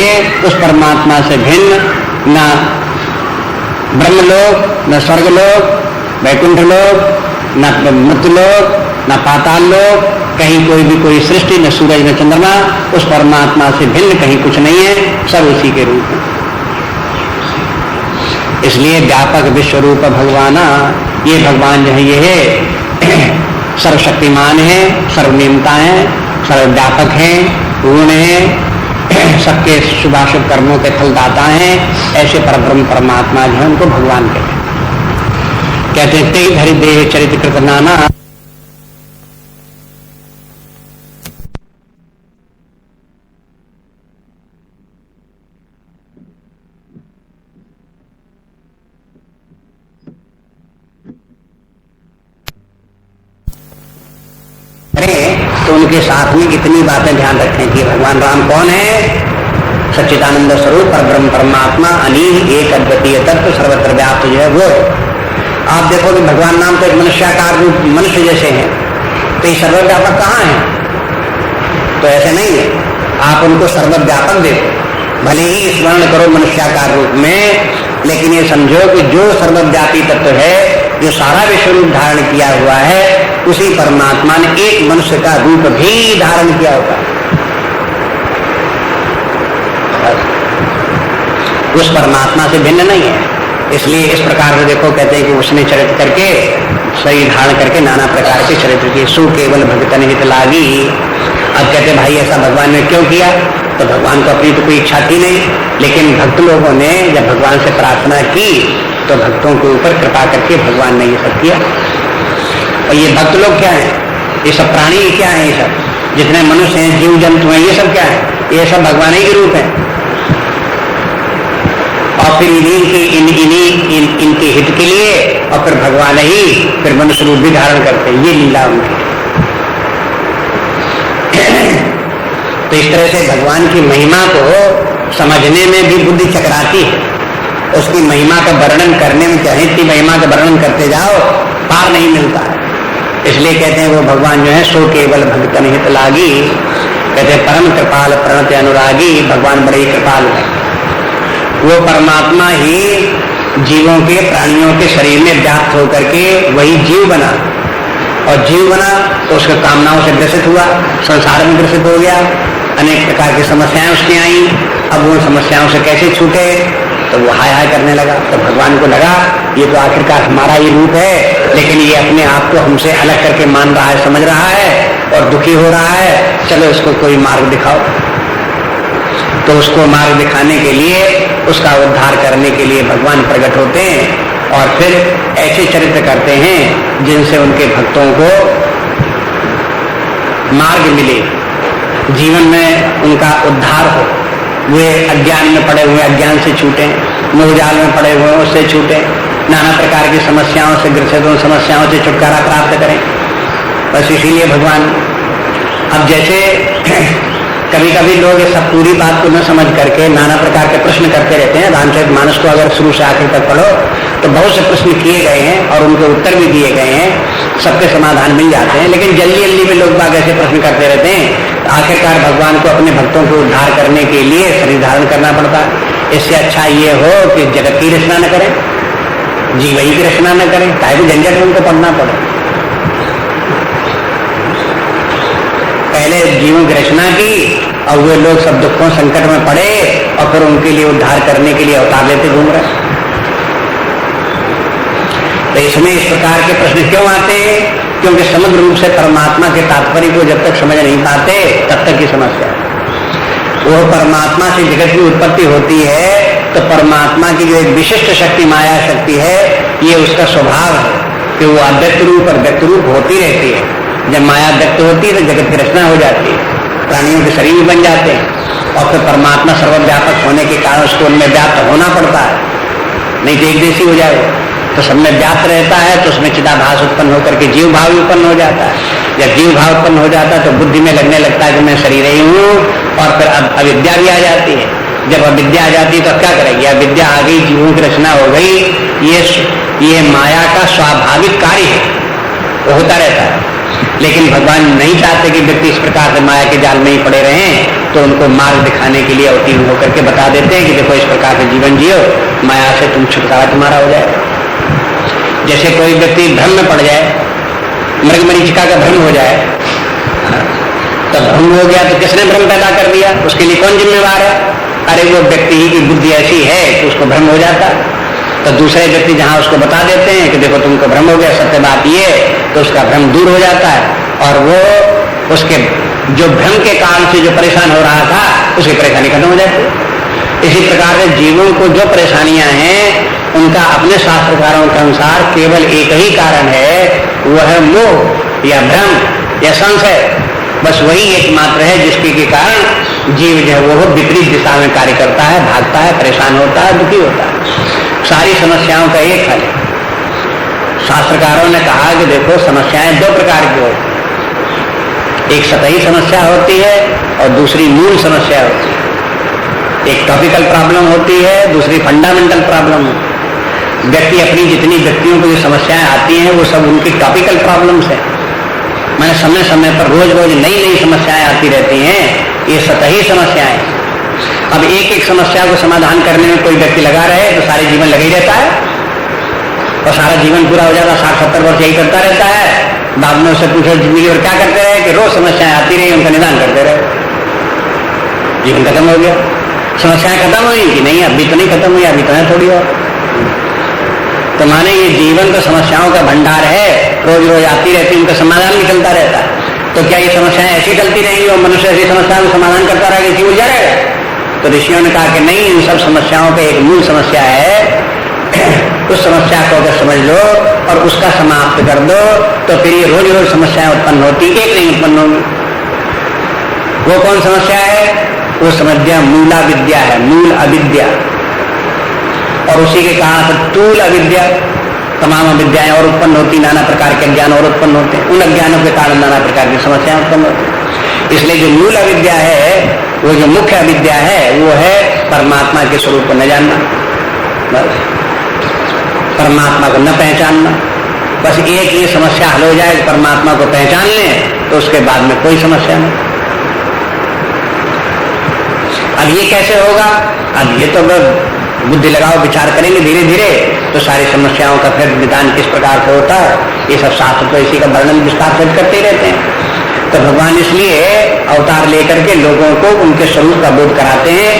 उस परमात्मा से भिन्न न ब्रह्मलोक, न स्वर्गलोक, वैकुंठ लोक, न मृत्युलोक, न पाताल लोक, कहीं कोई भी कोई सृष्टि, न सूरज न चंद्रमा, उस परमात्मा से भिन्न कहीं कुछ नहीं है, सब उसी के रूप है। इसलिए व्यापक विश्व रूप भगवाना, ये भगवान जो है ये है सर्वशक्तिमान है, सर्वनियमता है, सर्वव्यापक है, पूर्ण है सबके शुभाशुभ कर्मों के फलदाता हैं, ऐसे परब्रह्म परमात्मा जो है उनको भगवान कहते हैं। तेई धरि देह चरित्र कृत नाना। तो उनके साथ में इतनी बातें ध्यान रखें कि भगवान राम कौन है? सच्चिदानंद स्वरूप परब्रह्म परमात्मा अनीह एक अद्वितीय तत्व सर्वत्र व्याप्त जो है वो। आप देखो कि भगवान नाम तो एक मनुष्याकार रूप मनुष्य जैसे हैं, तो ये सर्वव्यापक कहाँ है? तो ऐसे नहीं है, आप उनको सर्वव्यापक देखो, भले ही स्मरण करो मनुष्याकार रूप में, लेकिन ये समझो कि जो सर्वव्यापी तत्व है, जो सारा विश्व रूप धारण किया हुआ है, उसी परमात्मा ने एक मनुष्य का रूप भी धारण किया होगा। उस परमात्मा से भिन्न नहीं है। इसलिए इस प्रकार से देखो, कहते हैं कि उसने चरित्र करके शरीर धारण करके नाना प्रकार के चरित्र किए। सु केवल भगतन हित लागी। अब कहते भाई ऐसा भगवान ने क्यों किया? तो भगवान को अपनी तो कोई इच्छा थी नहीं, लेकिन भक्त लोगों ने जब भगवान से प्रार्थना की तो भक्तों के ऊपर कृपा करके भगवान ने ये सब किया। और ये भक्त लोग क्या है? ये सब प्राणी क्या है? ये सब जितने मनुष्य हैं, जीव जंतु हैं, ये सब क्या है? ये सब भगवान ही के रूप है। और फिर इनके हित के लिए और फिर भगवान ही फिर मनुष्य रूप भी धारण करते हैं। ये लीला उनकी। तो इस तरह से भगवान की महिमा को समझने में भी बुद्धि चकराती है। उसकी महिमा का वर्णन करने में चाहे इतनी महिमा का वर्णन करते जाओ, पार नहीं मिलता है। इसलिए कहते हैं वो भगवान जो है सो केवल भगतन हित लागी। कहते हैं परम कृपाल प्रणत अनुरागी। भगवान बड़े कृपाल है। वो परमात्मा ही जीवों के प्राणियों के शरीर में व्याप्त होकर के वही जीव बना, और जीव बना तो उसके कामनाओं से ग्रसित हुआ, संसार में ग्रसित हो गया, अनेक प्रकार की समस्याएं उसकी आई। अब वो समस्याओं से कैसे छूटे? तो वो हाय हाय करने लगा। तो भगवान को लगा ये तो आखिरकार हमारा ही रूप है, लेकिन ये अपने आप को हमसे अलग करके मान रहा है, समझ रहा है और दुखी हो रहा है। चलो इसको कोई मार्ग दिखाओ। तो उसको मार्ग दिखाने के लिए, उसका उद्धार करने के लिए भगवान प्रकट होते हैं और फिर ऐसे चरित्र करते हैं जिनसे उनके भक्तों को मार्ग मिले, जीवन में उनका उद्धार हो। वे अज्ञान में पड़े हुए अज्ञान से छूटे, मोहजाल में पड़े हुए उससे छूटे, नाना प्रकार की समस्याओं से ग्रसित उन समस्याओं से छुटकारा प्राप्त करें। बस इसीलिए भगवान अब जैसे कभी कभी लोग ये सब पूरी बात को न समझ करके नाना प्रकार के प्रश्न करते रहते हैं। रामचरितमानस को अगर शुरू से आखिर तक पढ़ो तो बहुत से प्रश्न किए गए हैं और उनके उत्तर भी दिए गए हैं, सबके समाधान मिल जाते हैं। लेकिन जल्दी जल्दी में लोग बाग ऐसे प्रश्न करते रहते हैं। आखिरकार भगवान को अपने भक्तों को उद्धार करने के लिए शरीर धारण करना पड़ता है। इससे अच्छा ये हो कि जगत की रचना न करें, जीव ही की रचना न करें, चाहे भी झंझट उनको पढ़ना पड़े। पहले जीवों की रचना की और वे लोग सब दुखों संकट में पड़े और फिर उनके लिए उद्धार करने के लिए अवतार लेते घूम रहे। तो इसमें इस प्रकार के प्रश्न क्यों आते हैं? क्योंकि समग्र रूप से परमात्मा के तात्पर्य को जब तक समझ नहीं पाते तब तक की समस्या है। वो परमात्मा से जगत की उत्पत्ति होती है तो परमात्मा की जो एक विशिष्ट शक्ति माया शक्ति है, ये उसका स्वभाव है कि वो अव्यक्त रूप और व्यक्त रूप होती रहती है। जब माया व्यक्त होती है तो जगत की रचना हो जाती है, प्राणियों के शरीर भी बन जाते हैं और फिर परमात्मा सर्वव्यापक होने के कारण उसको उनमें व्याप्त होना पड़ता है, नहीं तो एक देशी हो जाएगा। तो सब में व्याप्त रहता है तो उसमें चिदाभास उत्पन्न होकर के जीव भाव उत्पन्न हो जाता है। जब जीव भाव उत्पन्न हो जाता है तो बुद्धि में लगने लगता है कि मैं शरीर ही हूँ, और फिर अब अविद्या भी आ जाती है। जब अविद्या आ जाती है तो क्या करेगी? अविद्या आ गई, जीवों की रचना हो गई। ये माया का स्वाभाविक कार्य है, वो होता रहता है। लेकिन भगवान नहीं चाहते कि व्यक्ति इस प्रकार से माया के जाल में ही पड़े रहें, तो उनको मार्ग दिखाने के लिए अवतीर्ण होकर के बता देते हैं कि देखो इस प्रकार से जीवन जियो, माया से तुम छुटकारा तुम्हारा हो जाए। जैसे कोई व्यक्ति भ्रम में पड़ जाए, मृग मरीचिका का भ्रम हो जाए, तो भ्रम हो गया तो किसने भ्रम पैदा कर दिया? उसके लिए कौन जिम्मेवार है? अरे वो व्यक्ति ही की बुद्धि ऐसी है कि उसको भ्रम हो जाता है। तो दूसरे व्यक्ति जहां उसको बता देते हैं कि देखो तुमको भ्रम हो गया, सत्य बात ये, तो उसका भ्रम दूर हो जाता है और वो उसके जो भ्रम के काल से जो परेशान हो रहा था उसकी परेशानी खत्म हो जाती है। इसी प्रकार से जीवों को जो परेशानियां हैं उनका अपने शास्त्रकारों के अनुसार केवल एक ही कारण है, वह है मोह या भ्रम या संशय। बस वही एकमात्र है जिसके के कारण जीव जो है वो विपरीत दिशा में कार्य करता है, भागता है, परेशान होता है, दुखी होता है। सारी समस्याओं का एक हल है। शास्त्रकारों ने कहा कि देखो समस्याएं दो प्रकार की होती है, एक सतही समस्या होती है और दूसरी मूल समस्या होती है। एक टॉपिकल प्रॉब्लम होती है, दूसरी फंडामेंटल प्रॉब्लम होती है। व्यक्ति अपनी जितनी व्यक्तियों को जो समस्याएं आती हैं वो सब उनकी टॉपिकल प्रॉब्लम्स है। मैंने समय समय पर रोज रोज नई नई समस्याएं आती रहती हैं, ये सतही समस्याएं। अब एक एक समस्या को समाधान करने में कोई व्यक्ति लगा रहे तो सारे जीवन लगे ही रहता है और सारा जीवन पूरा हो जाता, 60-70 वर्ष यही करता रहता है। बाद में उससे पूछो जिंदगी और क्या करते रहे कि रोज समस्याएं आती रही, उनका निदान करते रहे, जीवन खत्म हो गया। समस्याएं खत्म हुई कि नहीं? अभी तो नहीं खत्म हुई, अभी तो है थोड़ी और। तो माने ये जीवन तो समस्याओं का भंडार है, रोज रोज आती रहती, उनका समाधान निकलता रहता है। तो क्या ये समस्याएं ऐसी चलती रहेंगी और मनुष्य ऐसी समस्याओं का समाधान करता रहेगा कि उलझा रहेगा? तो ऋषियों ने कहा कि नहीं, इन सब समस्याओं का एक मूल समस्या है। उस समस्या को अगर समझ लो और उसका समाप्त कर दो तो फिर ये रोज रोज समस्याएं उत्पन्न होती, एक नहीं उत्पन्न होगी। वो कौन समस्या है? वो समस्या मूला विद्या है, मूल अविद्या। और उसी के कारण से तूल अविद्या, तमाम अविद्याएं और उत्पन्न होती, नाना प्रकार के ज्ञान और उत्पन्न होते हैं। उन अज्ञानों के कारण नाना प्रकार की समस्याएं उत्पन्न होती हैं। इसलिए जो मूल अविद्या है, वो जो मुख्य अविद्या है, वो है परमात्मा के स्वरूप को न जानना, बस परमात्मा को न पहचानना। बस एक ये समस्या हल हो जाए, परमात्मा को पहचान लें तो उसके बाद में कोई समस्या नहीं। अब ये कैसे होगा? अब ये तो बुद्धि लगाओ, विचार करेंगे धीरे धीरे तो सारी समस्याओं का फिर निदान किस प्रकार से होता है, ये सब शास्त्र तो इसी का वर्णन विस्तार से करते ही रहते हैं। तो भगवान इसलिए अवतार लेकर के लोगों को उनके स्वरूप का बोध कराते हैं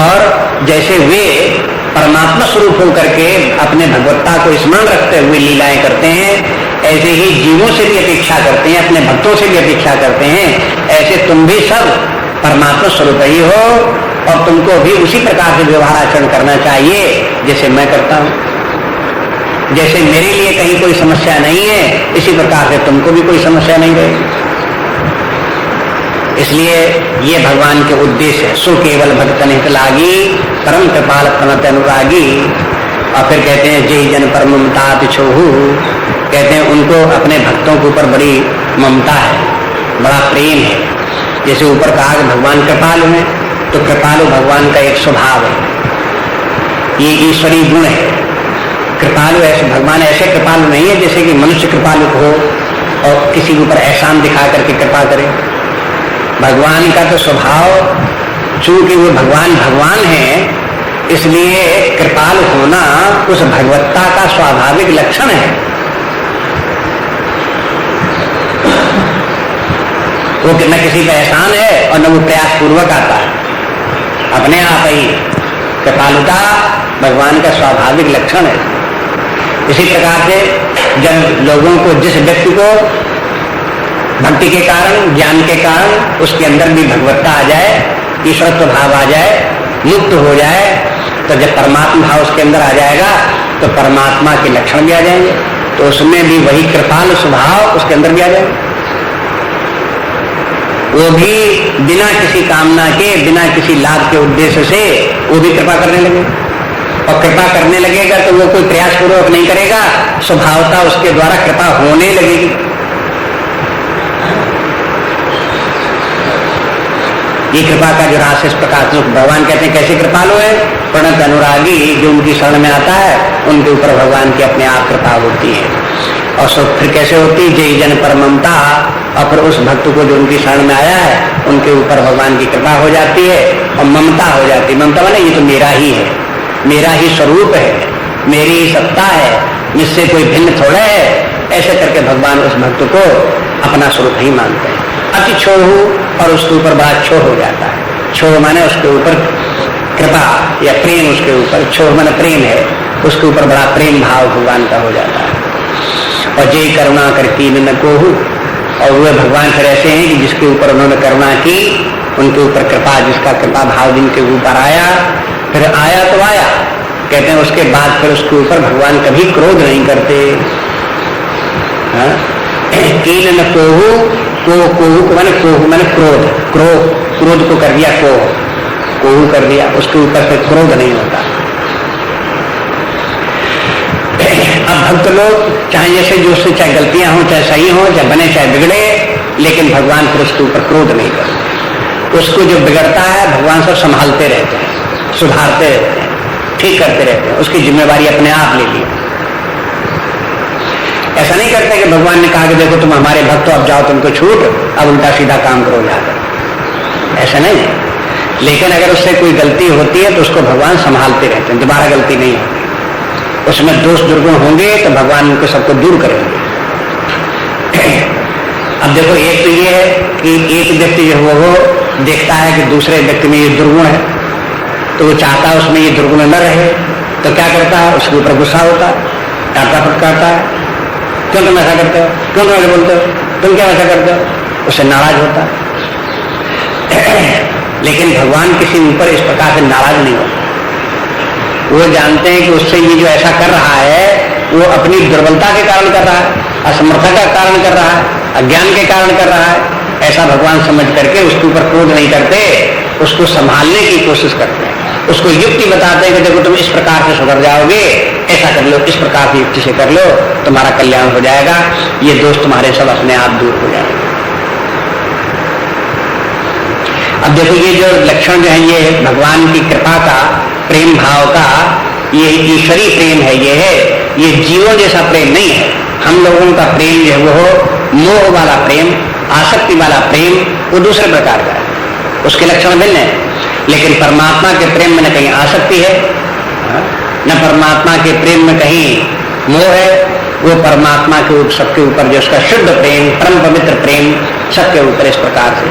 और जैसे वे परमात्मा स्वरूप होकर के अपने भगवत्ता को स्मरण रखते हुए लीलाएं करते हैं, ऐसे ही जीवों से भी अपेक्षा करते हैं, अपने भक्तों से भी अपेक्षा करते हैं। ऐसे तुम भी सब परमात्मा स्वरूप ही हो और तुमको भी उसी प्रकार से व्यवहार आचरण करना चाहिए जैसे मैं करता हूं। जैसे मेरे लिए कहीं कोई समस्या नहीं है, इसी प्रकार से तुमको भी कोई समस्या नहीं रहेगी। इसलिए ये भगवान के उद्देश्य है। सो केवल भक्तन हित लागी, परम कृपाल प्रणत अनुरागी। और फिर कहते हैं जय जन पर ममता छोहू, कहते हैं उनको अपने भक्तों के ऊपर बड़ी ममता है, बड़ा प्रेम है। जैसे ऊपर कहा कि भगवान कृपालु है, तो कृपालु भगवान का एक स्वभाव है, ये ईश्वरीय गुण है। कृपालु ऐसे, भगवान ऐसे कृपालु नहीं है जैसे कि मनुष्य कृपालु हो और किसी के ऊपर एहसान दिखा करके कृपा करे। भगवान का तो स्वभाव, चूंकि वो भगवान है, इसलिए कृपालु होना उस भगवत्ता का स्वाभाविक लक्षण है। वो न किसी का एहसान है और न वो प्रयास पूर्वक आता है, अपने आप ही। कृपालुता भगवान का स्वाभाविक लक्षण है। इसी प्रकार से जब लोगों को, जिस व्यक्ति को भक्ति के कारण, ज्ञान के कारण उसके अंदर भी भगवत्ता आ जाए, ईश्वरत्व भाव आ जाए, मुक्त हो जाए, तो जब परमात्मा भाव उसके अंदर आ जाएगा तो परमात्मा के लक्षण भी आ जाएंगे, तो उसमें भी वही कृपालु स्वभाव उसके अंदर भी आ जाएगा। वो भी बिना किसी कामना के, बिना किसी लाभ के उद्देश्य से वो भी कृपा करने लगे। और कृपा करने लगेगा तो वो कोई प्रयास पूर्वक नहीं करेगा, स्वभावता उसके द्वारा कृपा होने लगेगी। ये कृपा का जो रास इस प्रकार से भगवान कहते हैं कैसे कृपालु है? प्रणत अनुरागी, जो उनकी शरण में आता है उनके ऊपर भगवान की अपने आप कृपा होती है। और सो फिर कैसे होती? जय जन पर ममता, और फिर उस भक्त को जो उनकी शरण में आया है उनके ऊपर भगवान की कृपा हो जाती है और ममता हो जाती है। ममता माने ये तो मेरा ही है, मेरा ही स्वरूप है, मेरी ही सत्ता है, मुझसे कोई भिन्न थोड़ा है। ऐसे करके भगवान उस भक्त को अपना स्वरूप ही मानते हैं। अति छोहू, और उसके ऊपर बड़ा छोह हो जाता है। छोह माने उसके ऊपर कृपा या प्रेम, उसके ऊपर छोह माने प्रेम है, उसके ऊपर बड़ा प्रेम भाव भगवान का हो जाता है। और जय करुणा कर कीन न कोहू, और वे भगवान फिर ऐसे हैं कि जिसके ऊपर उन्होंने करुणा की, उनके ऊपर कृपा, जिसका कृपा भाव जिनके ऊपर आया, फिर आया तो आया, कहते हैं उसके बाद फिर उसके ऊपर भगवान कभी क्रोध नहीं करते। कीन न कोहू, कोहू माने कोहू माने क्रोध, क्रोध को कर दिया कोहू कर दिया, उसके ऊपर फिर क्रोध नहीं होता। अब भक्त लोग चाहे जैसे जो उससे चाहे गलतियां हो, चाहे सही हो, चाहे बने चाहे बिगड़े, लेकिन भगवान फिर उसके ऊपर क्रोध नहीं करते। उसको जो बिगड़ता है भगवान सब संभालते रहते हैं, सुधारते रहते हैं, ठीक करते रहते हैं, उसकी जिम्मेवारी अपने आप ले ली। ऐसा नहीं करते कि भगवान ने कहा कि देखो तुम हमारे भक्त हो, अब जाओ तुमको छूट, अब उल्टा सीधा काम करो जाकर, ऐसा नहीं है। लेकिन अगर उससे कोई गलती होती है तो उसको भगवान संभालते रहते हैं, दोबारा गलती नहीं होती। उसमें दोष दुर्गुण होंगे तो भगवान उनको सबको दूर करेंगे। अब देखो एक तो ये है कि एक व्यक्ति जो वो देखता है कि दूसरे व्यक्ति में ये दुर्गुण है, तो वो चाहता है उसमें ये दुर्गुण न रहे, तो क्या करता है, उसके ऊपर गुस्सा होता है, डांटता फटकारता है, क्यों तुम ऐसा करते हो, क्यों तुम ऐसा बोलते हो, तुम क्या ऐसा करते हो, उससे नाराज होता है। लेकिन भगवान किसी ऊपर इस प्रकार से नाराज नहीं होता। वो जानते हैं कि उससे ये जो ऐसा कर रहा है वो अपनी दुर्बलता के कारण कर रहा है, असमर्थता का कारण कर रहा है, अज्ञान के कारण कर रहा है। ऐसा भगवान समझ करके उसके ऊपर क्रोध नहीं करते, उसको संभालने की कोशिश करते हैं, उसको युक्ति बताते हैं कि देखो तुम इस प्रकार से सुधर जाओगे, ऐसा कर लो, इस प्रकार की युक्ति से कर लो, तुम्हारा कल्याण हो जाएगा, ये दोष तुम्हारे सब अपने आप दूर हो जाएंगे। अब देखो ये जो लक्षण जो है ये भगवान की कृपा का, प्रेम भाव का, ये ईश्वरीय प्रेम है, ये जीवों जैसा प्रेम नहीं है। हम लोगों का प्रेम जो है वो मोह वाला प्रेम, आसक्ति वाला प्रेम, वो दूसरे प्रकार का है, उसके लक्षण भिन्न है। लेकिन परमात्मा के प्रेम में न कहीं आसक्ति है, न परमात्मा के प्रेम में कहीं मोह है। वो परमात्मा के सबके ऊपर जो उसका शुद्ध प्रेम, परम पवित्र प्रेम सबके ऊपर इस प्रकार से,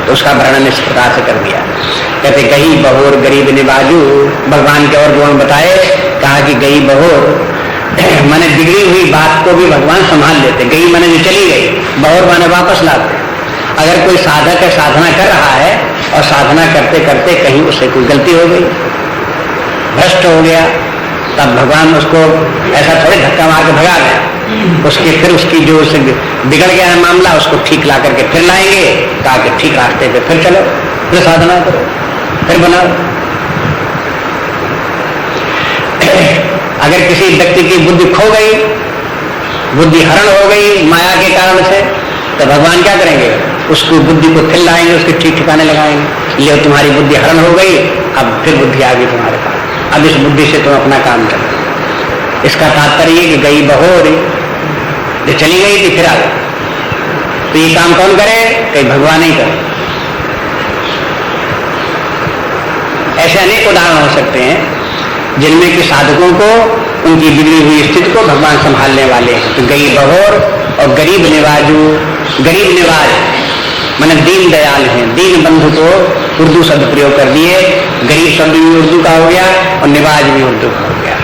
तो उसका वर्णन इस प्रकार से कर दिया। कहते गई बहोर गरीब निवाजू, भगवान के और गुण बताए, कहा कि गई बहोर माने बिगड़ी हुई बात को भी भगवान संभाल लेते। गई माने जो चली गई, बहोर माने वापस लाते। अगर कोई साधक है, साधना कर रहा है और साधना करते करते कहीं उससे कोई गलती हो गई, भ्रष्ट हो गया, तब भगवान उसको ऐसा थोड़े धक्का मार के भगा दें, उसके फिर उसकी जो उससे बिगड़ गया है मामला, उसको ठीक ला करके फिर लाएंगे, कहा कि ठीक रास्ते पे फिर चलो, फिर साधना करो, फिर बनाओ। अगर किसी व्यक्ति की बुद्धि खो गई, बुद्धि हरण हो गई माया के कारण से, तो भगवान क्या करेंगे, उसको बुद्धि को फिर लाएंगे, उसके ठीक ठिकाने लगाएंगे। ये तुम्हारी बुद्धि हरण हो गई, अब फिर बुद्धि आ गई तुम्हारे पास, अब इस बुद्धि से तुम अपना काम करो। इसका तात्पर्य कि गई बहोर, जो चली गई थी फिर आ गई, तो ये काम कौन करे, कहीं भगवान ही करे। ऐसे अनेक उदाहरण हो सकते हैं जिनमें कि साधकों को उनकी बिगड़ी हुई स्थिति को भगवान संभालने वाले हैं। तो गई बहोर और गरीब निवाजू, गरीब निवाज माने दीन दयाल हैं, दीन बंधु को उर्दू शब्द प्रयोग कर दिए। गरीब शब्द भी उर्दू का हो गया और निवाज भी उर्दू का हो गया।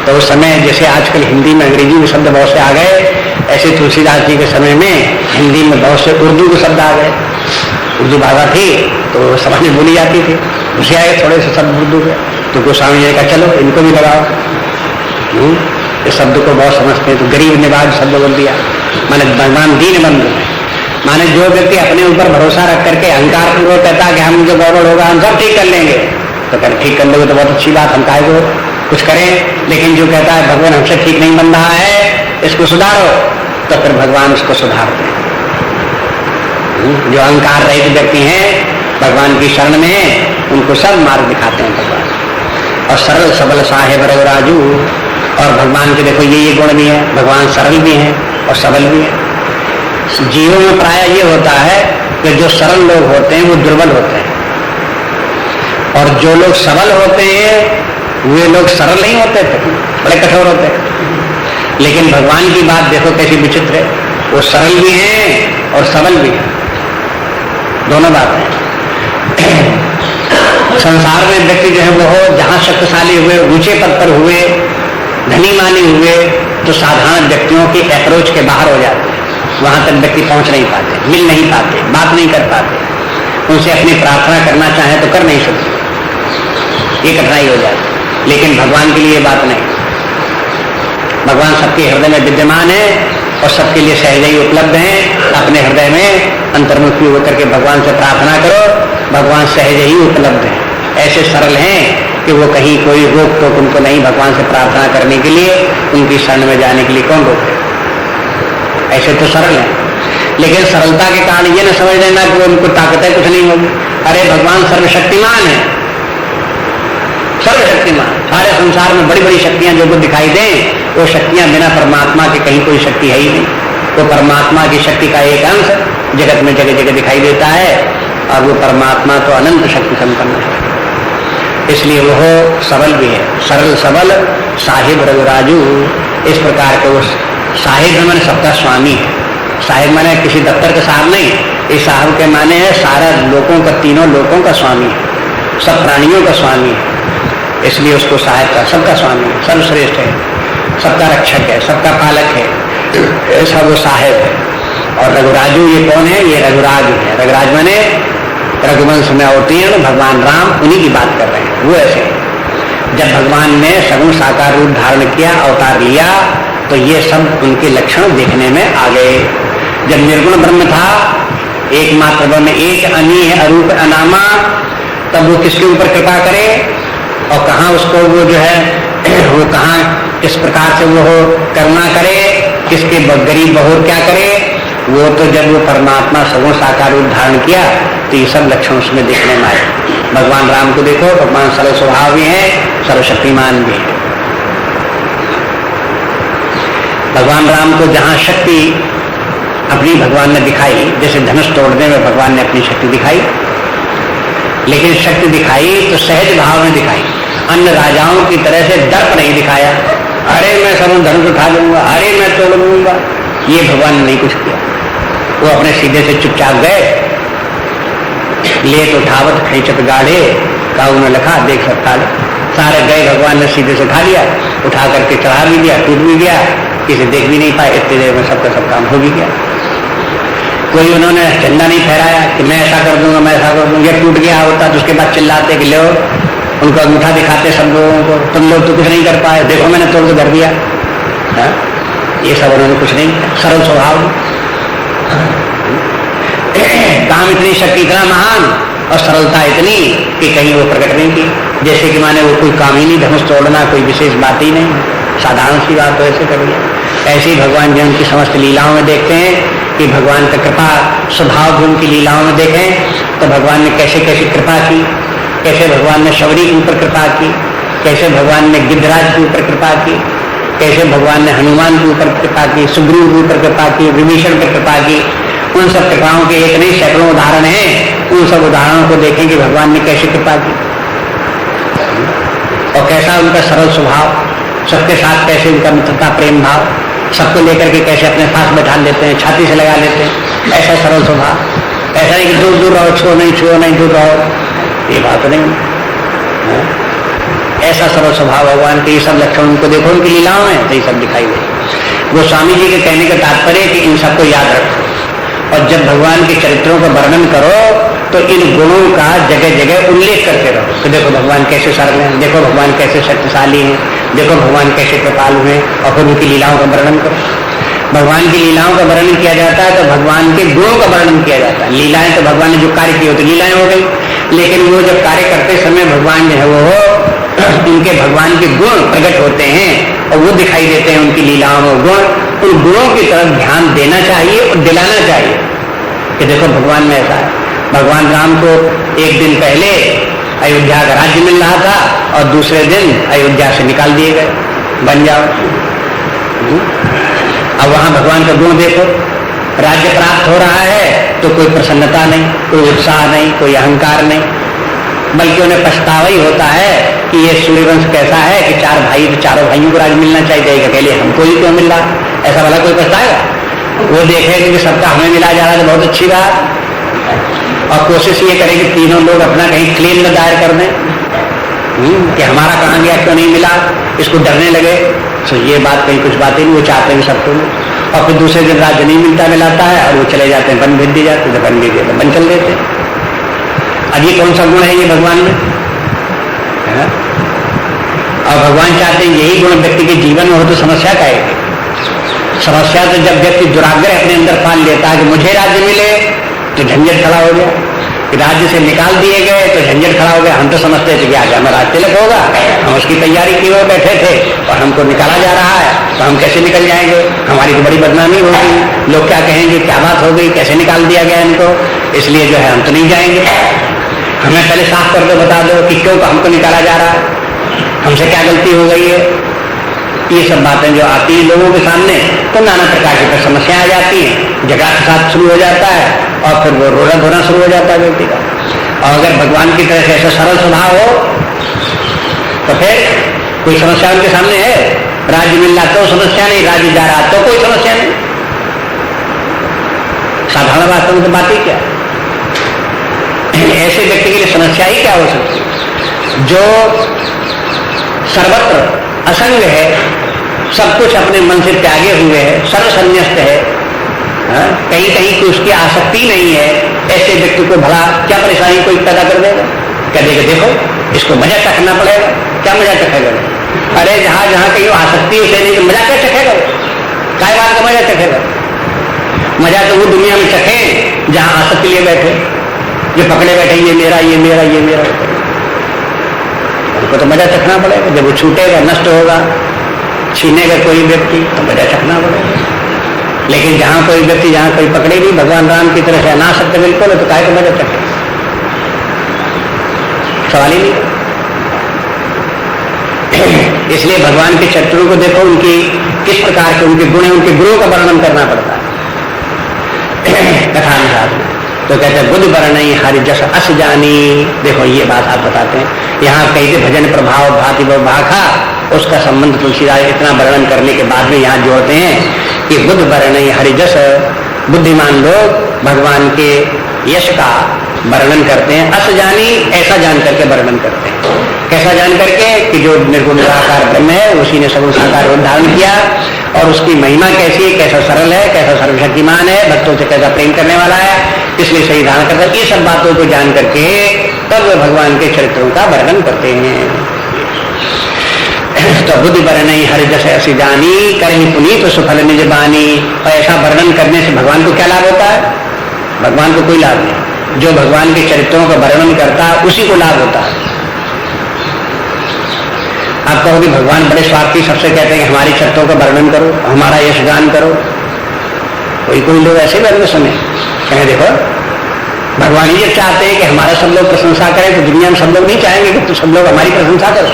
तो उस समय जैसे आजकल हिंदी में अंग्रेजी में शब्द बहुत से आ गए, ऐसे तुलसीदास जी के समय में हिंदी में बहुत से उर्दू के शब्द आ गए। उर्दू भाषा थी तो समझ में बोली जाती थी, उसे आए थोड़े से शब्द उर्दू के, तो गोस्वामी जी का चलो इनको भी लगाओ, इस शब्द को बहुत समझते हैं। तो गरीब निवाज शब्द बोल दिया, माने भगवान दीन बंधु है, माने जो व्यक्ति अपने ऊपर भरोसा रख करके अहंकार पूर्वक कहता है कि हम जो गड़बड़ होगा हम सब ठीक कर लेंगे, तो कर ठीक कर लोगे तो बहुत अच्छी बात, हम काहे को कुछ करें। लेकिन जो कहता है भगवान हमसे ठीक नहीं बन रहा है, इसको सुधारो, तो फिर भगवान उसको सुधारते हैं। जो अहंकार रहित व्यक्ति हैं भगवान की शरण में, उनको सब मार्ग दिखाते हैं भगवान। और सरल सबल साहेब राजू, और भगवान के देखो ये गुण भी है, भगवान सरल भी हैं और सबल भी है। जीवों में प्राय ये होता है कि जो सरल लोग होते हैं वो दुर्बल होते हैं, और जो लोग सबल होते हैं वे लोग सरल नहीं होते थे, बड़े कठोर होते हैं। लेकिन भगवान की बात देखो कैसी विचित्र है, वो सरल भी हैं और सबल भी हैं, दोनों बातें। संसार में व्यक्ति जो है वो जहां शक्तिशाली हुए, ऊंचे पद पर हुए, धनी मानी हुए, तो साधारण व्यक्तियों की अप्रोच के बाहर हो जाते हैं। वहां तक व्यक्ति पहुंच नहीं पाते, मिल नहीं पाते, बात नहीं कर पाते, उनसे अपनी प्रार्थना करना चाहे तो कर नहीं सकते, ये कठिनाई हो जाती। लेकिन भगवान के लिए बात नहीं, भगवान सबके हृदय में विद्यमान है और सबके लिए सहज ही उपलब्ध हैं। अपने हृदय में अंतर्मुखी होकर के भगवान से प्रार्थना करो, भगवान सहज ही उपलब्ध है। ऐसे सरल हैं कि वो कहीं कोई रोक टोक उनको नहीं भगवान से प्रार्थना करने के लिए, उनकी शरण में जाने के लिए कौन रोके? ऐसे तो सरल है। लेकिन सरलता के कारण ये न समझ लेना कि उनको ताकतें कुछ नहीं होगी। अरे भगवान सर्वशक्तिमान है, सर्वशक्तिमान। सारे संसार में बड़ी बड़ी शक्तियां जो कुछ दिखाई दें, वो शक्तियां बिना परमात्मा के कहीं कोई शक्ति है ही नहीं। वो परमात्मा की शक्ति का एक अंश जगत में जगह जगह दिखाई देता है, और वो परमात्मा तो अनंत शक्ति संपन्न है। इसलिए वो सबल भी है, सरल सबल साहिब रघुराजू। इस प्रकार के वो साहिब माने सबका स्वामी है। साहिब माने किसी दफ्तर का साहब नहीं, इस साहब के माने है सारा लोगों का, तीनों लोगों का स्वामी है, सब प्राणियों का स्वामी है। इसलिए उसको साहिब का, सबका स्वामी है, सर्वश्रेष्ठ है, सबका रक्षक है, सबका पालक है, ऐसा वो साहिब है। और रघुराजू ये कौन है? ये रघुराज है। रघुराज माने रघुवंश में अवतीर्ण भगवान राम, उन्हीं की बात कर रहे हैं। वो ऐसे जब भगवान ने सगुण साकार रूप धारण किया, अवतार लिया, तो ये सब उनके लक्षण देखने में आ गए। जब निर्गुण ब्रह्म था, एकमात्र ब्रह्म, एक अनी है, अरूप अनामा, तब वो किसके ऊपर कृपा करे और कहाँ उसको वो जो है वो कहाँ किस प्रकार से वो करुणा करे, किसके गरीब बहोर क्या करे? वो तो जब वो परमात्मा सगुण साकार रूप धारण किया, तो ये सब लक्षण उसमें देखने में आए। भगवान राम को देखो, भगवान सर्व स्वभाव भी है, सर्वशक्तिमान भी है। भगवान राम को जहाँ शक्ति अपनी भगवान ने दिखाई, जैसे धनुष तोड़ने में भगवान ने अपनी शक्ति दिखाई, लेकिन शक्ति दिखाई तो सहज भाव में दिखाई, अन्य राजाओं की तरह से दर्प नहीं दिखाया। अरे मैं सब धनुष उठा लूंगा, अरे मैं तोड़ लूंगा, ये भगवान ने नहीं कुछ किया। वो अपने सीधे से चुपचाप गए, ले तो उठावत खींचत गाढ़े, काऊ ने लिखा देख सकता है, सारे गए, भगवान ने सीधे से उठा लिया, उठा करके चढ़ा भी दिया, टूट भी गया, किसी देख भी नहीं पाए, इतनी देर में सबका सब काम हो भी गया। कोई उन्होंने झंडा नहीं फहराया कि मैं ऐसा कर दूंगा, मैं ऐसा कर दूंगा, टूट गया होता तो उसके बाद चिल्लाते कि लो, उनको अंगूठा दिखाते सब लोगों को, तुम लोग तो कुछ नहीं कर पाए, देखो मैंने तोड़ के धर दिया। ये सब उन्होंने कुछ नहीं, सरल स्वभाव, काम इतनी शक्ति, इतना महान और सरलता इतनी कि कहीं वो प्रकट नहीं की। जैसे कि माने वो कोई काम ही नहीं, धनुष तोड़ना कोई विशेष बात ही नहीं, साधारण सी बात तो ऐसे कर दिया। ऐसे ही भगवान जी उनकी समस्त लीलाओं में देखते हैं कि भगवान का कृपा स्वभाव भी उनकी लीलाओं में देखें तो भगवान ने कैसे कैसे कृपा की, कैसे भगवान ने शबरी के ऊपर कृपा की, कैसे भगवान ने गिद्धराज के ऊपर कृपा की, कैसे भगवान ने हनुमान के ऊपर कृपा की, सुग्रीव के ऊपर कृपा की, विभीषण पर कृपा की। उन सब कृपाओं के एक नहीं सैकड़ों उदाहरण हैं। उन सब उदाहरणों को देखें कि भगवान ने कैसे कृपा की और कैसा उनका सरल स्वभाव, सबके साथ कैसे उनका मित्रता प्रेम भाव, सबको लेकर के कैसे अपने पास बैठा लेते हैं, छाती से लगा लेते हैं, ऐसा सरल स्वभाव। ऐसा नहीं कि दूर दूर रहो, छो नहीं दूर रहो, ये बात नहीं। ऐसा सरल स्वभाव भगवान के, ये सब लक्षण उनको देखो उनकी लीलाओं में, तो ये सब दिखाई दे। वो स्वामी जी के कहने का तात्पर्य कि इन सबको याद रखो और जब भगवान के चरित्रों का वर्णन करो तो इन गुणों का जगह जगह उल्लेख करते रहो। तो देखो भगवान कैसे सरल हैं, देखो भगवान कैसे शक्तिशाली हैं, देखो भगवान कैसे कृपालु हैं, और फिर उनकी लीलाओं का वर्णन करो। भगवान की लीलाओं का वर्णन किया जाता है तो भगवान के गुणों का वर्णन किया जाता है। लीलाएं तो भगवान ने जो कार्य किए होते लीलाएं हो गई, लेकिन वो जब कार्य करते समय भगवान जो है वो उनके भगवान के गुण प्रकट होते हैं और वो दिखाई देते हैं उनकी लीलाओं में गुण। उन गुणों की तरफ ध्यान देना चाहिए और दिलाना चाहिए कि देखो भगवान में ऐसा है। भगवान राम को एक दिन पहले अयोध्या का राज्य मिल रहा था और दूसरे दिन अयोध्या से निकाल दिए गए, बन जाओ। अब वहां भगवान का गुण देखो, राज्य प्राप्त हो रहा है तो कोई प्रसन्नता नहीं, कोई उत्साह नहीं, कोई अहंकार नहीं, बल्कि उन्हें पछतावा ही होता है कि ये सूर्यवंश कैसा है कि चार भाई तो चारों भाइयों को राज मिलना चाहिए, अकेले हमको ही क्यों मिल रहा, ऐसा वाला कोई पछताएगा। वो देखेगा कि सबका हमें मिला जा रहा है तो बहुत अच्छी बात, और कोशिश ये करें कि तीनों लोग अपना कहीं क्लेम न दायर कर दें कि हमारा कहाँ गया, क्यों नहीं मिला, इसको डरने लगे। तो ये बात कहीं कुछ बातें नहीं, वो चाहते हैं सबको। और फिर दूसरे दिन राज्य नहीं मिलता मिलाता है और वो चले जाते हैं, वन भेज दिए जाते हैं, वन भेज दिए वन चल देते हैं। अब ये कौन सा गुण है ये भगवान में? है? और भगवान चाहते हैं यही गुण व्यक्ति के जीवन में हो तो समस्या का है। समस्या तो जब व्यक्ति दुराग्रह अपने अंदर पाल लेता है कि मुझे राज्य मिले तो झंझट खड़ा हो गया, राज्य से निकाल दिए गए तो झंझट खड़ा हो गया। हम तो समझते थे कि आज हमारा तिलक होगा, हम उसकी तैयारी किए हुए बैठे थे और हमको निकाला जा रहा है, तो हम कैसे निकल जाएंगे? हमारी तो बड़ी बदनामी होगी, लोग क्या कहेंगे, क्या बात हो गई, कैसे निकाल दिया गया इनको, इसलिए जो है हम तो नहीं जाएंगे। हमें पहले साफ कर दो, बता दो कि क्यों हमको निकाला जा रहा है, हमसे क्या गलती हो गई है। ये सब बातें जो आती हैं लोगों के सामने तो नाना प्रकार की समस्याएं आ जाती हैं, झगड़ा फसाद शुरू हो जाता है और फिर वो रोना धोना शुरू हो जाता है व्यक्ति का। और अगर भगवान की तरह से ऐसा सरल स्वभाव हो तो फिर कोई समस्या उनके सामने है? राज्य मिल रहा तो समस्या नहीं, राज्य जा रहा तो कोई समस्या नहीं। साधारण वास्तव में तो बात ही क्या, ऐसे व्यक्ति के लिए समस्या ही क्या हो सकती है जो सर्वत्र असंग है, सब कुछ अपने मन से त्यागे हुए है, सर्वसन्यस्त है, कहीं कहीं की उसकी आसक्ति नहीं है। ऐसे व्यक्ति को भला क्या परेशानी कोई पैदा कर देगा? कह देगा देखो इसको मजा चखना पड़ेगा, क्या मजा चखेगा? अरे जहां जहां कहीं आसक्ति उसे नहीं तो मजा क्या चखेगा? काय बात का मजा चखेगा? मजा तो वो दुनिया में चखे जहां आसक्ति लिए बैठे, जो पकड़े बैठे ये मेरा ये मेरा ये मेरा, उनको तो मजा चखना पड़ेगा। जब वो छूटेगा, नष्ट होगा, छीनेगा कोई व्यक्ति तो मजा चखना पड़ेगा। लेकिन जहां कोई व्यक्ति जहां कोई पकड़े नहीं भगवान राम की तरह से अनासक्त बिल्कुल तो काहे को मजा चखे? सवाल ही नहीं। इसलिए भगवान के चरित्रों को देखो, उनकी किस प्रकार के उनके गुण है, उनके गुणों का वर्णन करना पड़ता है कथानुसार में। तो कहते हैं बुद्धि वर्णई हरि जस अस जानी। देखो ये बात आप बताते हैं, यहाँ कहते भजन प्रभाव भाति भाखा, उसका संबंध तुलसीदास इतना वर्णन करने के बाद में यहाँ जोड़ते हैं कि बुद्धि वर्णई हरि जस, बुद्धिमान लोग भगवान के यश का वर्णन करते हैं। अस जानी, ऐसा जान करके वर्णन करते हैं। कैसा जान करके कि जो निर्गुण निराकार ब्रह्म है उसी ने सगुण साकार रूप धारण किया, और उसकी महिमा कैसी है, कैसा सरल है, कैसा सर्वशक्तिमान है, भक्तों से कैसा प्रेम करने वाला है, इसलिए सही धारण करता है। ये सब बातों को जान करके तब वे भगवान के चरित्रों का वर्णन करते हैं। तो बुद्धि वर्णई हरि जस ऐसी जानी, करही पुनीत सुफल निज बानी। और ऐसा वर्णन करने से भगवान को क्या लाभ होता है? भगवान को कोई लाभ नहीं। जो भगवान के चरित्रों का वर्णन करता है उसी को लाभ होता है। आप कहोगे भगवान बड़े स्वार्थी, सबसे कहते हैं कि हमारे चरित्रों का वर्णन करो, हमारा यश गान करो। कोई लोग ऐसे वर्णन सुने, कहें देखो भगवान ये चाहते हैं कि हमारा सब लोग प्रशंसा करें, तो दुनिया में सब लोग नहीं चाहेंगे कि तो सब लोग हमारी प्रशंसा करो।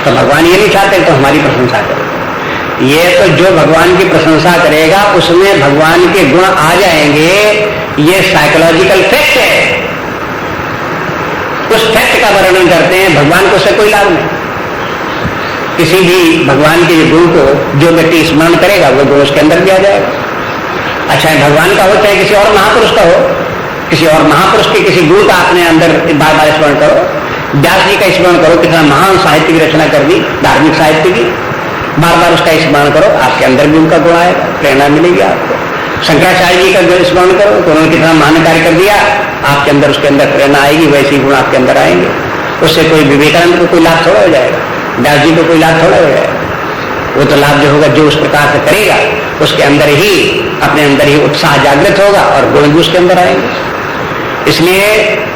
तो भगवान ये नहीं चाहते तो हमारी प्रशंसा करो। ये तो जो भगवान की प्रशंसा करेगा उसमें भगवान के गुण आ जाएंगे, ये साइकोलॉजिकल फैक्ट है। उस फैक्ट का वर्णन करते हैं, भगवान को उससे कोई लाभ नहीं। किसी भी भगवान के गुण को जो व्यक्ति स्मरण करेगा वो गुण उसके अंदर भी आ जाएगा। अच्छा भगवान का हो चाहे किसी और महापुरुष का हो, किसी और महापुरुष के किसी गुरु का अपने अंदर बार बार स्मरण करो। व्यास जी का स्मरण करो, कितना महान साहित्य की रचना कर दी, धार्मिक साहित्य की, बार बार उसका स्मरण करो, आपके अंदर भी उनका गुण आएगा, प्रेरणा मिलेगी आपको। शंकराचार्य जी का जो स्मरण करो तो उन्होंने कितना महान कार्य कर दिया, आपके अंदर उसके अंदर प्रेरणा आएगी, वैसे ही गुण आपके अंदर आएंगे। उससे कोई विवेकानंद को कोई लाभ थोड़ा हो जाएगा, व्यास जी को कोई लाभ थोड़ा हो जाएगा। वो तो लाभ जो होगा जो उस प्रकार से करेगा उसके अंदर ही, अपने अंदर ही उत्साह जागृत होगा और गुण भी उसके अंदर आएंगे। इसलिए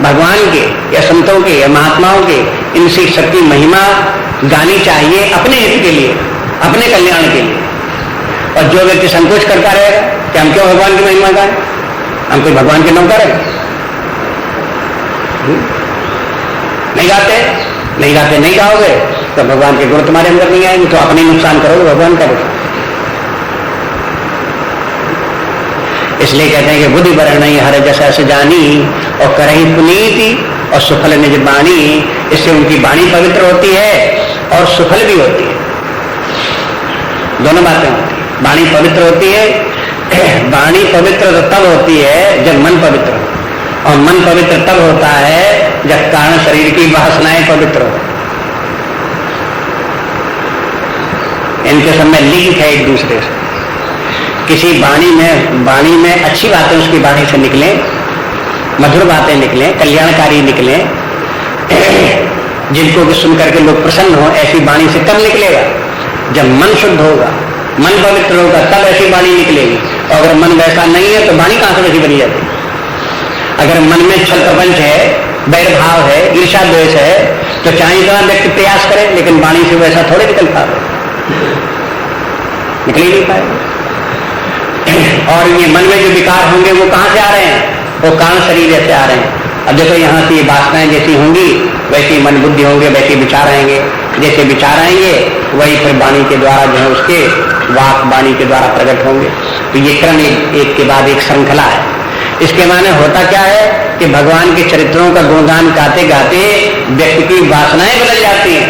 भगवान के या संतों के या महात्माओं के इनसी शक्ति महिमा गानी चाहिए अपने हित के लिए, अपने कल्याण के लिए। और जो व्यक्ति संकोच करता रहेगा कि हम क्यों भगवान की महिमा गाएं, हम कोई भगवान के नौकर हैं, नहीं गाते नहीं गाओगे तो भगवान के गुण तुम्हारे अंदर नहीं आएंगे, तो अपने नुकसान करोगे, भगवान का नुकसान। इसलिए कहते हैं कि बुद्धि वर्णई हरि जस अस जानी, और करही पुनीति और सुफल निज बाणी। इससे उनकी वाणी पवित्र होती है और सुफल भी होती है, दोनों बातें होती है। वाणी पवित्र होती है, वाणी पवित्र तब होती है जब मन पवित्र हो, और मन पवित्र तब होता है जब कारण शरीर की वासनाएं पवित्र हो। इनके सब में लिंक है एक दूसरे से। किसी वाणी में अच्छी बातें उसकी वाणी से निकलें, मधुर बातें निकलें, कल्याणकारी निकलें, जिनको कि सुन करके लोग प्रसन्न हो, ऐसी वाणी से कब निकलेगा? जब मन शुद्ध होगा, मन पवित्र होगा, तब ऐसी वाणी निकलेगी। और अगर मन वैसा नहीं है तो वाणी कहां से वैसी बनी जाती? अगर मन में छल प्रपंच है, बैर भाव है, ईर्ष्या द्वेष है, तो चाहे इतना व्यक्ति प्रयास करे, लेकिन वाणी से वैसा थोड़े निकल पाएगा, निकल ही नहीं पाएगा। और ये मन में जो विकार होंगे वो कहां से आ रहे हैं? वो कारण शरीर से आ रहे हैं। अब देखो यहाँ से ये वासनाएं जैसी होंगी वैसी मन बुद्धि होंगे, वैसे विचार आएंगे, जैसे विचार आएंगे वही फिर वाणी के द्वारा जो है उसके वाक वाणी के द्वारा प्रकट होंगे। तो ये क्रम एक के बाद एक श्रृंखला है। इसके माने होता क्या है कि भगवान के चरित्रों का गुणगान गाते गाते व्यक्ति की वासनाएं बदल जाती हैं।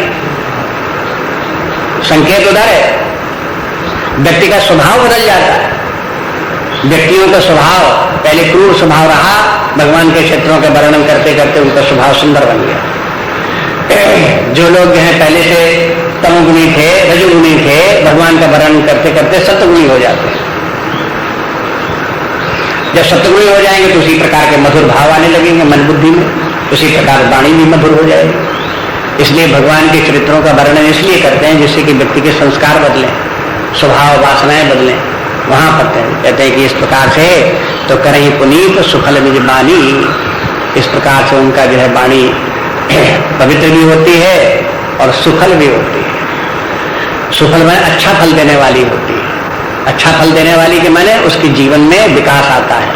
संकेत उधर है, व्यक्ति का स्वभाव बदल जाता है। व्यक्तियों का स्वभाव पहले क्रूर स्वभाव रहा, भगवान के क्षेत्रों के वर्णन करते करते उनका स्वभाव सुंदर बन गया। जो लोग जो है पहले से तमोगुणी थे, रजोगुणी थे, भगवान का वर्णन करते करते सत्वगुणी हो जाते हैं। जब सत्वगुणी हो जाएंगे तो उसी प्रकार के मधुर भाव आने लगेंगे मन बुद्धि में, उसी प्रकार वाणी भी मधुर हो जाएगी। इसलिए भगवान के चरित्रों का वर्णन इसलिए करते हैं जिससे कि व्यक्ति के संस्कार बदलें, स्वभाव वासनाएं बदलें। वहां पर कहते हैं कि इस प्रकार से तो करें पुनीत सुफल निज बानी, इस प्रकार से उनका जो है वाणी पवित्र भी होती है और सुफल भी होती है। सुफल में अच्छा फल देने वाली होती है। अच्छा फल देने वाली के माने उसके जीवन में विकास आता है,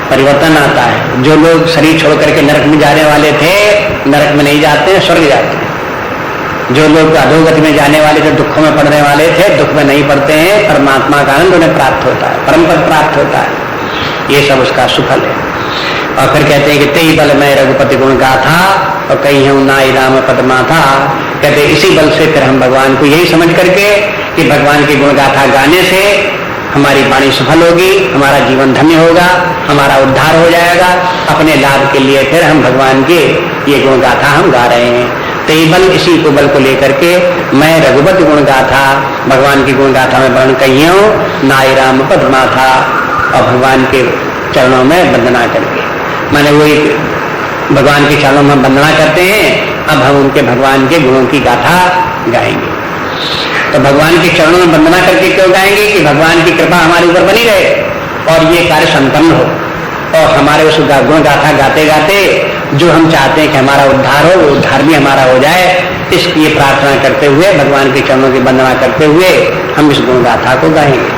परिवर्तन आता है। जो लोग शरीर छोड़ करके नरक में जाने वाले थे, नरक में नहीं जाते हैं, स्वर्ग जाते हैं। जो लोग अधोगति में जाने वाले थे, दुखों में पड़ने वाले थे, दुख में नहीं पड़ते हैं, परमात्मा का आनंद उन्हें प्राप्त होता है, परम पद प्राप्त होता है। ये सब उसका सुफल है। और फिर कहते हैं कि तेई बल में रघुपति गुण गाथा और कहीं हूं नाई राम पदमा था। कहते इसी बल से फिर हम भगवान को यही समझ करके कि भगवान की गुण गाथा गाने से हमारी वाणी सफल होगी, हमारा जीवन धन्य होगा, हमारा उद्धार हो जाएगा। अपने लाभ के लिए फिर हम भगवान के ये गुण गाथा हम गा रहे हैं। तेई बल, इसी को बल को लेकर के मैं रघुपति गुण गाथा, भगवान की गुण गाथा में वर्ण कही हूं, नाई राम पदमा था, और भगवान के चरणों में वंदना करके, माने वो एक भगवान के चरणों में वंदना करते हैं। अब हम उनके भगवान के गुणों की गाथा गाएंगे। तो भगवान के चरणों में वंदना करके क्यों गाएंगे? कि भगवान की कृपा हमारे ऊपर बनी रहे और ये कार्य संपन्न हो, और हमारे उस गुण गाथा गाते गाते जो हम चाहते हैं कि हमारा उद्धार हो, वो उद्धार भी हमारा हो जाए। इसकी ये प्रार्थना करते हुए, भगवान के चरणों की वंदना करते हुए हम इस गुण गाथा को गाएंगे।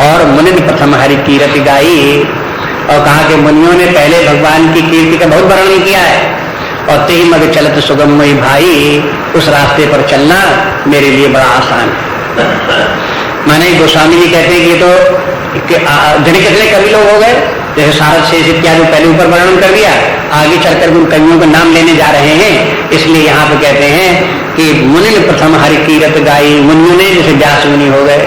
और मुनि प्रथम हरि कीर्ति गाई, और कहा कि मुनियों ने पहले भगवान की कीर्ति का बहुत वर्णन किया है। और तेई मग चलत सुगममयी भाई, उस रास्ते पर चलना मेरे लिए बड़ा आसान है। माने गोस्वामी जी कहते हैं कि तो धनी कितने कवि लोग हो गए, जैसे सारद शेष इत्यादि पहले ऊपर वर्णन कर दिया, आगे चलकर उन कवियों का नाम लेने जा रहे हैं। इसलिए यहाँ पे कहते हैं कि मुनि ने प्रथम हरि कीरत गाई। मुनियों ने जैसे व्यास मुनि हो गए,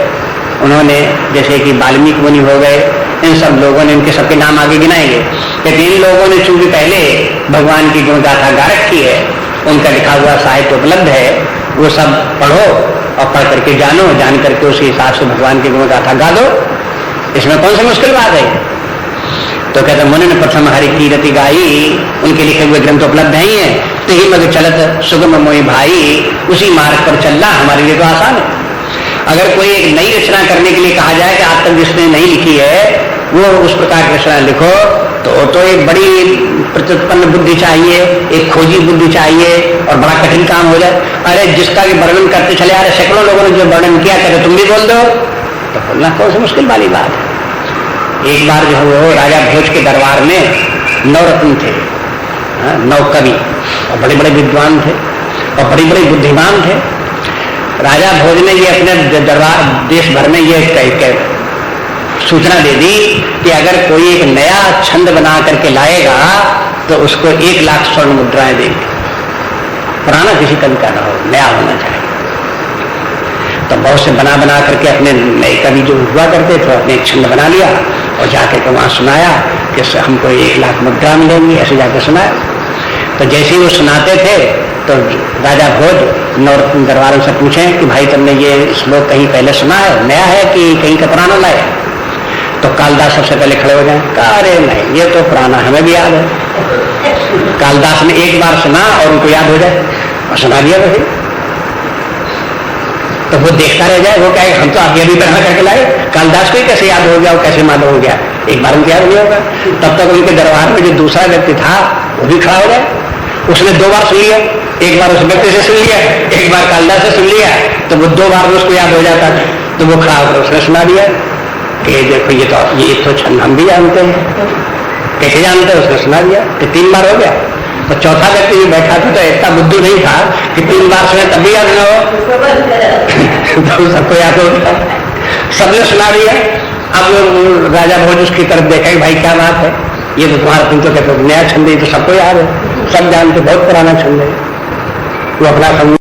उन्होंने जैसे कि वाल्मीकि मुनि हो गए, इन सब लोगों ने, इनके सबके नाम आगे गिनाएंगे। लेकिन इन लोगों ने चूंकि पहले भगवान की गुण गाथा गा रखी है, उनका लिखा हुआ साहित्य उपलब्ध है, वो सब पढ़ो और पढ़ करके जानो, जान करके उसी हिसाब से भगवान की गुण गाथा गा दो। इसमें कौन सी मुश्किल बात है? तो कहते मुनि ने प्रथम हरि कीरति गाई, उनके लिखे हुए ग्रंथ उपलब्ध नहीं है। तो ही मग चलत सुगम मोहि भाई, उसी मार्ग पर चलना हमारे लिए तो आसान है। अगर कोई एक नई रचना करने के लिए कहा जाए कि आज तक जिसने नहीं लिखी है वो उस प्रकार की रचना लिखो, तो एक बड़ी प्रत्युत्पन्न बुद्धि चाहिए, एक खोजी बुद्धि चाहिए और बड़ा कठिन काम हो जाए। अरे जिसका भी वर्णन करते चले आ रहे, सैकड़ों लोगों ने जो वर्णन किया, कहते तुम भी बोल दो, तो बोलना कौन सी मुश्किल वाली बात है। एक बार जो है वो राजा भोज के दरबार में 9 रत्न थे, 9 कवि, और बड़े बड़े विद्वान थे और बड़े बड़े बुद्धिमान थे। राजा भोज ने ये अपने दरबार देश भर में ये सूचना दे दी कि अगर कोई एक नया छंद बना करके लाएगा तो उसको 1 लाख स्वर्ण मुद्राएं देंगे। पुराना किसी कवि का ना हो, नया होना चाहिए। तो बहुत से बना बना करके अपने नए कवि जो हुआ करते थे, अपने एक छंद बना लिया और जाकर के वहां सुनाया कि हमको 1 लाख मुद्रा मिलेंगी, ऐसे जाकर सुनाया। तो जैसे ही वो सुनाते थे तो राजा भोज नवरत्न दरबारों से पूछे कि भाई तुमने ये श्लोक कहीं पहले सुना है, नया है कि कहीं का पुराना लाया? तो कालिदास सबसे पहले खड़े हो जाए, कहा अरे नहीं ये तो पुराना, हमें भी याद है। कालिदास ने एक बार सुना और उनको याद हो जाए और सुना दिया वही। तो वो देखता रह जाए, वो कहे हम तो आप ये भी पढ़ा करके लाए, कालिदास को ही कैसे याद हो गया और कैसे मालूम हो गया, एक बार उनको याद नहीं होगा। तब तक उनके दरबार में जो दूसरा व्यक्ति था वो भी खड़ा हो जाए, उसने 2 बार सुन लिया, एक बार उस व्यक्ति से सुन लिया, एक बार कालिदास से सुन लिया, तो वो 2 बार उसको याद हो जाता था। तो वो खड़ा होकर उसने सुना दिया कि देखो ये तो छंद हम भी जानते हैं। कैसे जानते हैं? उसने सुना दिया कि 3 बार हो गया। तो चौथा व्यक्ति भी बैठा था तो इतना बुद्धू नहीं था कि 3 बार सुने तब भी याद न हो। तो सबको याद हो गया, सबने सुना दिया। अब राजा भोज उसकी तरफ देखा कि भाई क्या बात है, ये तो तुम्हारा, तुम तो कहते नया छंद है, तो सबको याद है, सब जानते, बहुत पुराना छंद है। वो अपना सब